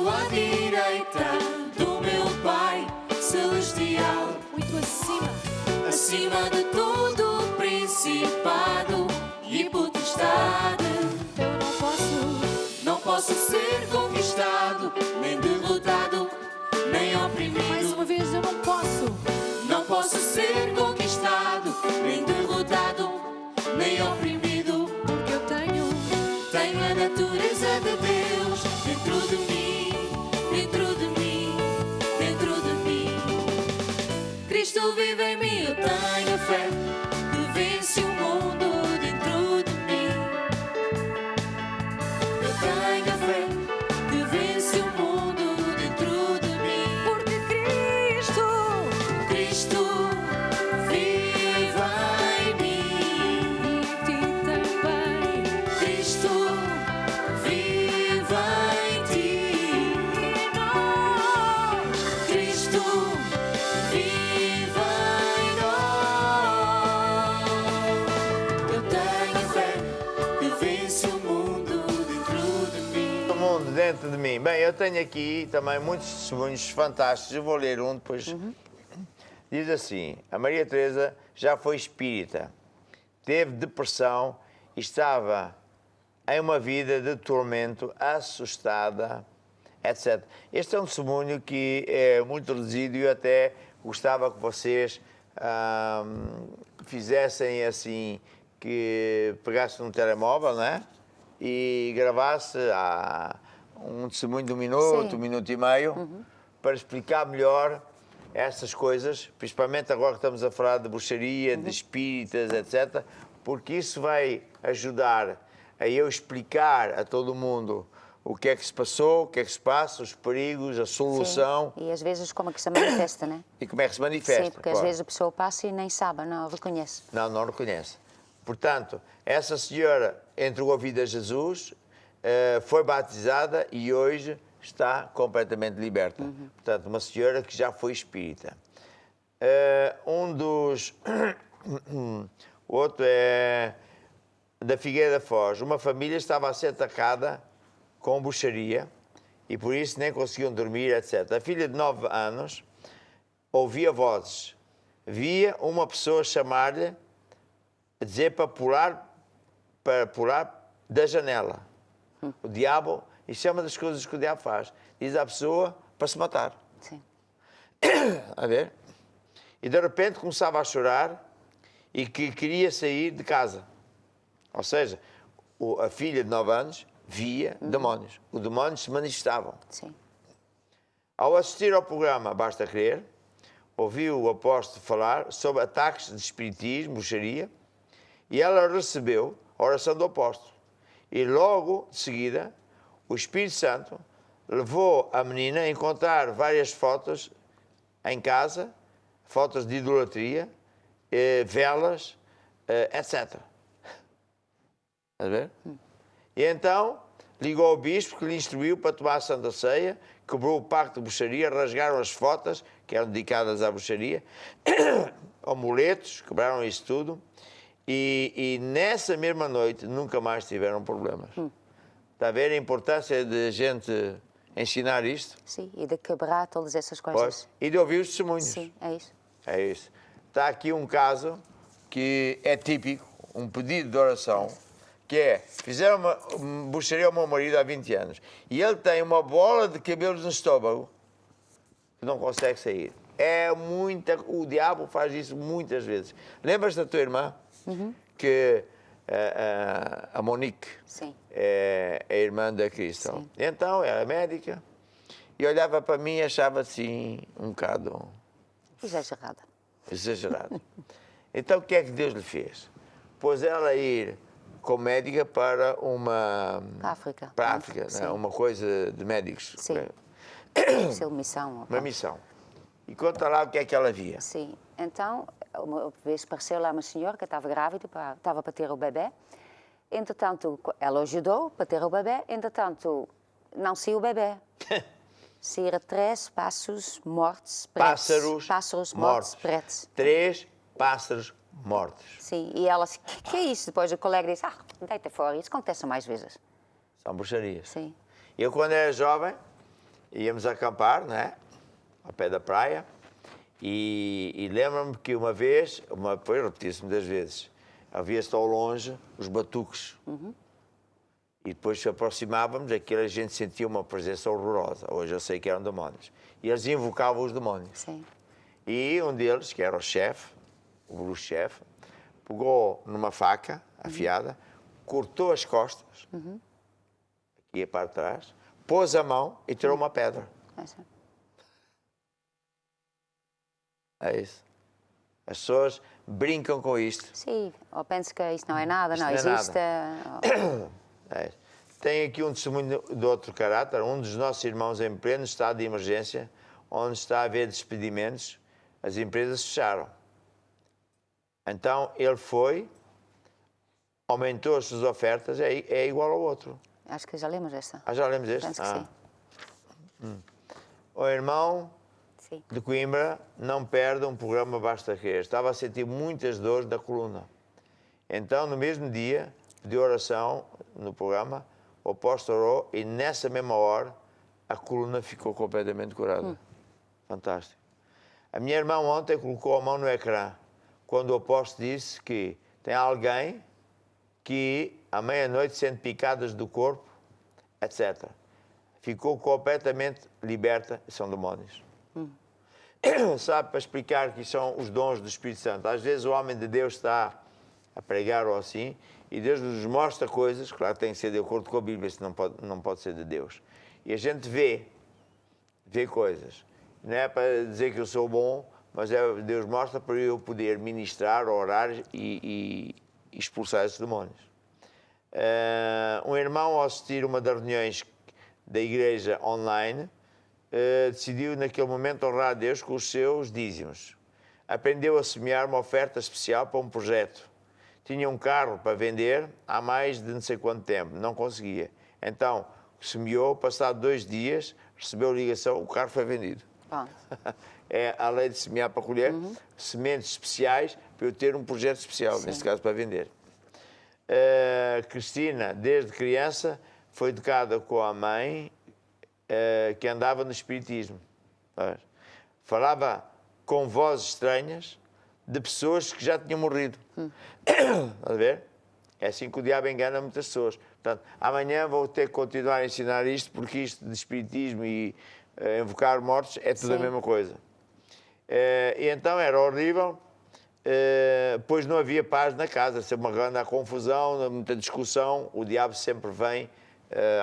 à direita do meu Pai Celestial, muito acima de todo principado e potestade. Eu não posso ser conquistado, nem derrotado, nem oprimido. Mais uma vez, eu não posso ser conquistado, nem derrotado, nem oprimido. Porque eu tenho a natureza de Deus dentro de mim, dentro de mim, dentro de mim. Cristo vive em mim, eu tenho fé que vence o mundo dentro de mim. Eu tenho fé que vence o mundo dentro de mim. Porque Cristo vive em mim. E em ti também. Cristo vive em ti. E nós. Cristo vive em nós. Eu tenho fé que vence o mundo dentro de mim. O mundo dentro de mim. Bem, eu tenho aqui também muitos testemunhos fantásticos. Eu vou ler um depois. Diz assim: a Maria Teresa já foi espírita, teve depressão e estava em uma vida de tormento, assustada, etc. Este é um testemunho que é muito reduzido e eu até gostava que vocês fizessem assim, que pegassem um telemóvel, né? E gravasse um testemunho de um minuto, Sim. um minuto e meio, para explicar melhor essas coisas, principalmente agora que estamos a falar de bruxaria, de espíritas, etc., porque isso vai ajudar a eu explicar a todo mundo o que é que se passou, o que é que se passa, os perigos, a solução. Sim. E às vezes como é que se manifesta, né? E como é que se manifesta. Sim, porque às vezes a pessoa passa e nem sabe, não reconhece. Não reconhece. Portanto, essa senhora entregou a vida a Jesus, foi batizada e hoje está completamente liberta. Portanto, uma senhora que já foi espírita. Outro é da Figueira da Foz. Uma família estava a ser atacada com bruxaria e por isso nem conseguiam dormir, etc. A filha de 9 anos ouvia vozes. Via uma pessoa chamar-lhe, dizer para pular da janela. O diabo, isso é uma das coisas que o diabo faz. Diz à pessoa para se matar. Sim. A ver? E de repente começava a chorar e que queria sair de casa. Ou seja, a filha de 9 anos via demónios. Os demónios se manifestavam. Sim. Ao assistir ao programa Basta Crer, ouviu o apóstolo falar sobre ataques de espiritismo, bruxaria, e ela recebeu a oração do apóstolo. E logo de seguida, o Espírito Santo levou a menina a encontrar várias fotos em casa, fotos de idolatria, velas, etc. A ver? E então ligou ao bispo que lhe instruiu para tomar a Santa Ceia, quebrou o pacto de bruxaria, rasgaram as fotos que eram dedicadas à bruxaria, amuletos, quebraram isso tudo, e nessa mesma noite nunca mais tiveram problemas. Está a ver a importância de a gente ensinar isto? Sim, e de quebrar todas essas coisas. Pois. E de ouvir os testemunhos. Sim, é isso. É isso. Está aqui um caso que é típico, um pedido de oração, que é, fizeram uma bruxaria ao meu marido há 20 anos e ele tem uma bola de cabelos no estômago que não consegue sair. O diabo faz isso muitas vezes. Lembras da tua irmã? Que a Monique é a irmã da Cristal. Então, era médica e olhava para mim e achava assim um bocado... Exagerado. Então, o que é que Deus lhe fez? Pôs ela a ir como médica para uma... Para a África, né? Uma coisa de médicos. Sim. Uma missão. Uma missão. E conta lá o que é que ela via. Sim. Então, uma vez apareceu lá uma senhora que estava grávida, estava para ter o bebê. Entretanto, ela ajudou para ter o bebê. Entretanto, não saiu o bebê. Saíram 3 pássaros mortos, pretos. Pássaros mortos, pretos. 3 pássaros mortos. Sim, e ela disse, que é isso? Depois o colega disse, deita fora, isso acontece mais vezes. São bruxarias. Sim. Eu, quando era jovem, íamos acampar, né? Ao pé da praia, e lembro-me que uma vez, depois repetia-se muitas vezes, havia-se ao longe os batuques. E depois se aproximávamos, aquilo a gente sentia uma presença horrorosa. Hoje eu sei que eram demónios. E eles invocavam os demónios. Sim. E um deles, que era o chefe, o bruxo-chefe, pegou numa faca afiada, cortou as costas, aqui a parte de trás, pôs a mão e tirou uma pedra. É isso. As pessoas brincam com isto. Sim, ou pensam que isto não é nada, Isto não não é existe. É. Tem aqui um testemunho de outro caráter. Um dos nossos irmãos em pleno estado de emergência, onde está a haver despedimentos, as empresas fecharam. Então ele foi, aumentou as suas ofertas, é igual ao outro. Acho que já lemos esta. Já lemos este? Penso que sim. O irmão de Coimbra não perde um programa Basta Crer. Estava a sentir muitas dores da coluna. Então, no mesmo dia de oração no programa, o apóstolo orou e nessa mesma hora a coluna ficou completamente curada. Fantástico. A minha irmã ontem colocou a mão no ecrã quando o apóstolo disse que tem alguém que à meia-noite sente picadas do corpo, etc. Ficou completamente liberta, são demónios. Sabe, para explicar que são os dons do Espírito Santo. Às vezes o homem de Deus está a pregar ou assim, e Deus nos mostra coisas, claro que tem que ser de acordo com a Bíblia, isso não pode ser de Deus. E a gente vê coisas. Não é para dizer que eu sou bom, mas Deus mostra para eu poder ministrar, orar e expulsar esses demónios. Um irmão, ao assistir uma das reuniões da igreja online, decidiu naquele momento honrar a Deus com os seus dízimos. Aprendeu a semear uma oferta especial para um projeto. Tinha um carro para vender há mais de não sei quanto tempo, não conseguia. Então, semeou, passado 2 dias, recebeu ligação, o carro foi vendido. É a lei de semear para colher, sementes especiais para eu ter um projeto especial, neste caso para vender. Cristina, desde criança, foi educada com a mãe que andava no espiritismo. Falava com vozes estranhas de pessoas que já tinham morrido. Está a ver? É assim que o diabo engana muitas pessoas. Portanto, amanhã vou ter que continuar a ensinar isto, porque isto de espiritismo e invocar mortos é tudo a mesma coisa. E então era horrível, pois não havia paz na casa, sempre uma grande confusão, muita discussão, o diabo sempre vem.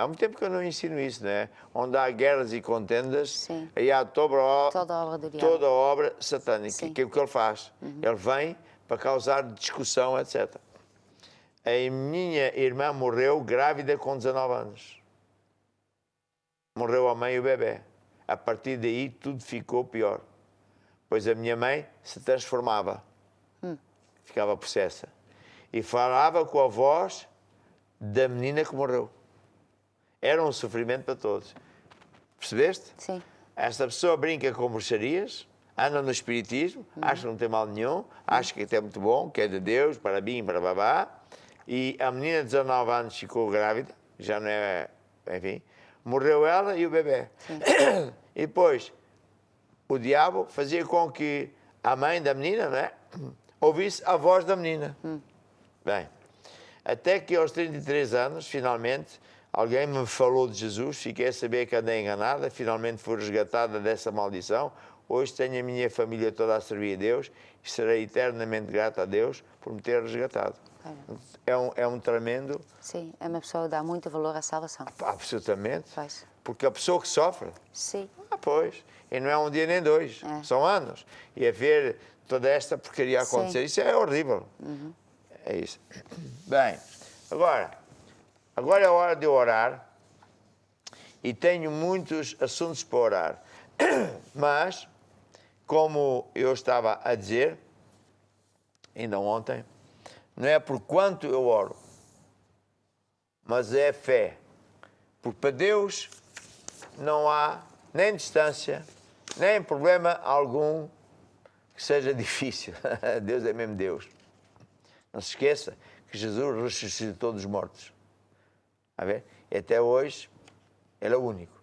Há muito tempo que eu não ensino isso, não é? Onde há guerras e contendas, aí há toda a obra satânica, que é o que ele faz. Ele vem para causar discussão, etc. A minha irmã morreu grávida com 19 anos. Morreu a mãe e o bebê. A partir daí tudo ficou pior. Pois a minha mãe se transformava. Ficava possessa. E falava com a voz da menina que morreu. Era um sofrimento para todos. Percebeste? Sim. Esta pessoa brinca com bruxarias, anda no espiritismo, acha que não tem mal nenhum, acha que é muito bom, que é de Deus, parabéns, babá. E a menina de 19 anos ficou grávida, já não é, enfim, morreu ela e o bebê. E depois, o diabo fazia com que a mãe da menina, não é, ouvisse a voz da menina. Bem, até que aos 33 anos, finalmente, alguém me falou de Jesus, fiquei a saber que andei enganada, finalmente fui resgatada dessa maldição. Hoje tenho a minha família toda a servir a Deus e serei eternamente grata a Deus por me ter resgatado. É um tremendo... Sim, é uma pessoa que dá muito valor à salvação. Absolutamente. Faz. Porque a pessoa que sofre... Sim. Pois. E não é um dia nem 2, são anos. E a ver toda esta porcaria acontecer, isso é horrível. É isso. Bem, agora é a hora de eu orar e tenho muitos assuntos para orar. Mas, como eu estava a dizer, ainda ontem, não é por quanto eu oro, mas é fé. Porque para Deus não há nem distância, nem problema algum que seja difícil. Deus é mesmo Deus. Não se esqueça que Jesus ressuscitou dos mortos. A ver? E até hoje, Ele é o único.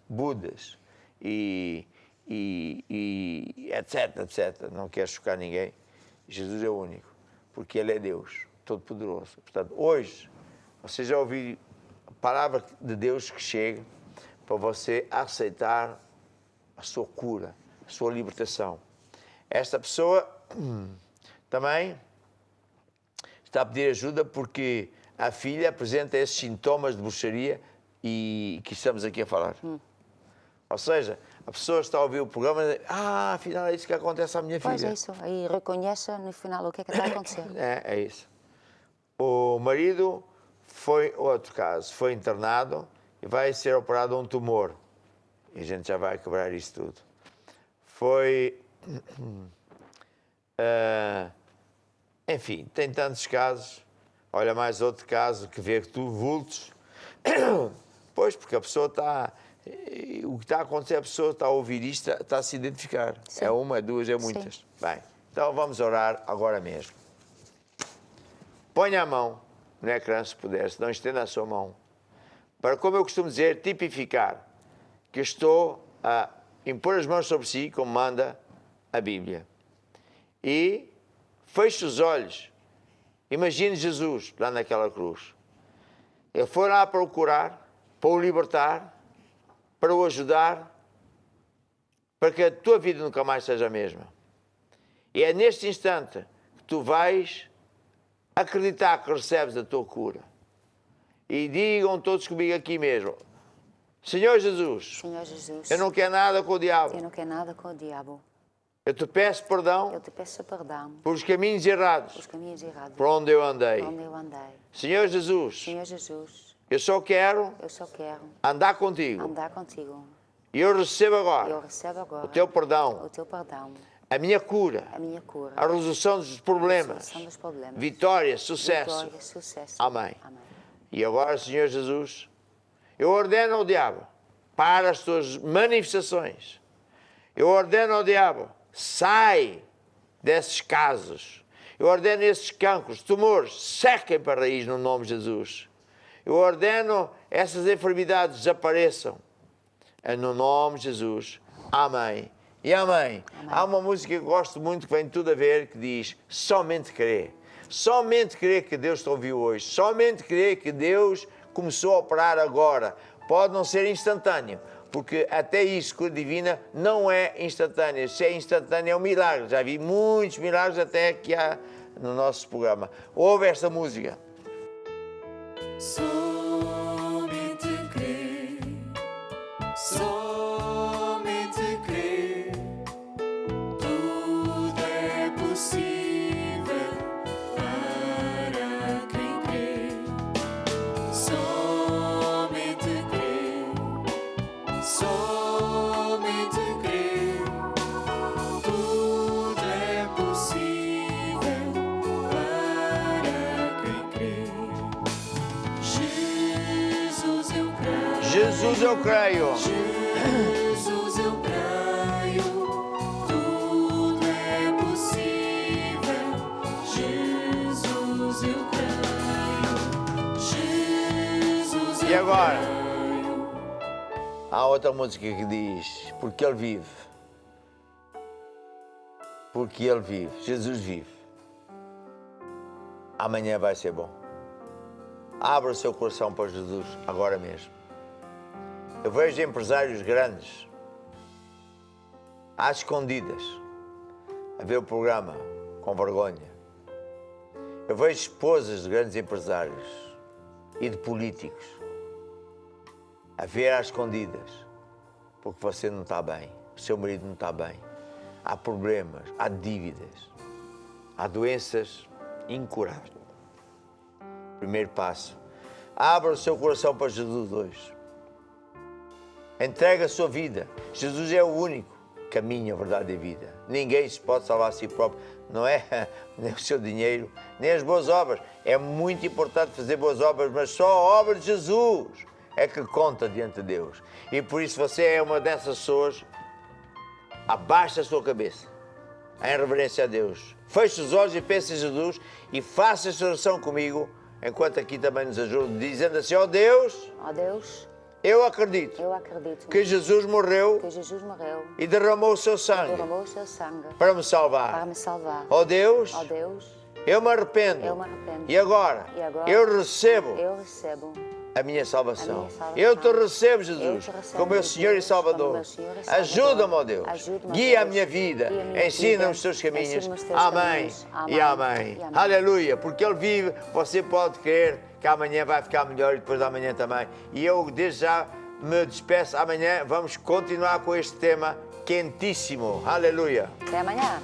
Budas e etc, etc. Não quero chocar ninguém. Jesus é o único. Porque Ele é Deus, Todo-Poderoso. Portanto, hoje, você já ouviu a palavra de Deus que chega para você aceitar a sua cura, a sua libertação. Esta pessoa também está a pedir ajuda porque a filha apresenta esses sintomas de bruxaria e que estamos aqui a falar. Ou seja, a pessoa está a ouvir o programa e diz, afinal é isso que acontece à minha filha. Pois é isso, aí reconheça no final o que é que está a acontecer. É isso. O marido foi outro caso, foi internado e vai ser operado um tumor. E a gente já vai quebrar isso tudo. Foi... enfim, tem tantos casos. Olha mais outro caso que vê que tu vultos. Pois, porque a pessoa está... O que está a acontecer, a pessoa está a ouvir isto, está a se identificar. Sim. É uma, é duas, é muitas. Sim. Bem, então vamos orar agora mesmo. Ponha a mão no ecrã, se puder, se não estenda a sua mão. Para, como eu costumo dizer, tipificar que estou a impor as mãos sobre si, como manda a Bíblia. E feche os olhos. Imagine Jesus lá naquela cruz. Ele foi lá procurar, para o libertar, para o ajudar, para que a tua vida nunca mais seja a mesma. E é neste instante que tu vais acreditar que recebes a tua cura. E digam todos comigo aqui mesmo, Senhor Jesus, eu não quero nada com o diabo. Eu não quero nada com o diabo. Eu te peço perdão. Eu te peço perdão. Por os caminhos errados. Por os caminhos errados. Por onde eu andei. Por onde eu andei. Senhor Jesus. Senhor Jesus. Eu só quero andar contigo. E eu recebo agora o teu perdão, a minha cura, a resolução dos problemas, vitória, sucesso. Amém. E agora, Senhor Jesus, eu ordeno ao diabo, para as tuas manifestações. Eu ordeno ao diabo, sai desses casos. Eu ordeno esses cancros, tumores, sequem para a raiz no nome de Jesus. Eu ordeno essas enfermidades desapareçam. No nome de Jesus. Amém. E amém. Há uma música que eu gosto muito, que vem tudo a ver, que diz, somente crer. Somente crer que Deus te ouviu hoje. Somente crer que Deus começou a operar agora. Pode não ser instantâneo, porque até isso, cura divina, não é instantâneo. Se é instantâneo, é um milagre. Já vi muitos milagres até que há no nosso programa. Ouve esta música. Somente crer, somente crer, tudo é possível para quem crê. Somente crer, somente crer, tudo é possível para quem crê. Jesus, eu creio. Jesus, eu creio. Tudo é possível. Jesus, eu creio. Jesus, eu E agora? creio. Há outra música que diz, porque Ele vive. Porque Ele vive. Jesus vive. Amanhã vai ser bom. Abra o seu coração para Jesus agora mesmo. Eu vejo empresários grandes, às escondidas, a ver o programa com vergonha. Eu vejo esposas de grandes empresários e de políticos a ver às escondidas, porque você não está bem, o seu marido não está bem. Há problemas, há dívidas, há doenças incuráveis. Primeiro passo, abra o seu coração para Jesus hoje. Entrega a sua vida. Jesus é o único caminho, a verdade e a vida. Ninguém se pode salvar a si próprio. Não é nem o seu dinheiro, nem as boas obras. É muito importante fazer boas obras, mas só a obra de Jesus é que conta diante de Deus. E por isso você é uma dessas pessoas, abaixa a sua cabeça, em reverência a Deus. Feche os olhos e pense em Jesus e faça esta oração comigo, enquanto aqui também nos ajuda, dizendo assim, ó Deus, eu acredito que Jesus morreu e derramou o seu sangue para me salvar. Ó Deus, eu me arrependo e agora eu recebo a minha salvação. Eu te recebo, Jesus, como meu Senhor e Salvador. Ajuda-me, ó Deus. Guia a minha vida. Ensina-me os teus caminhos. Amém e amém. Aleluia. Porque Ele vive, você pode crer que amanhã vai ficar melhor e depois da manhã também. E eu, desde já, me despeço. Amanhã vamos continuar com este tema quentíssimo. Aleluia. Até amanhã.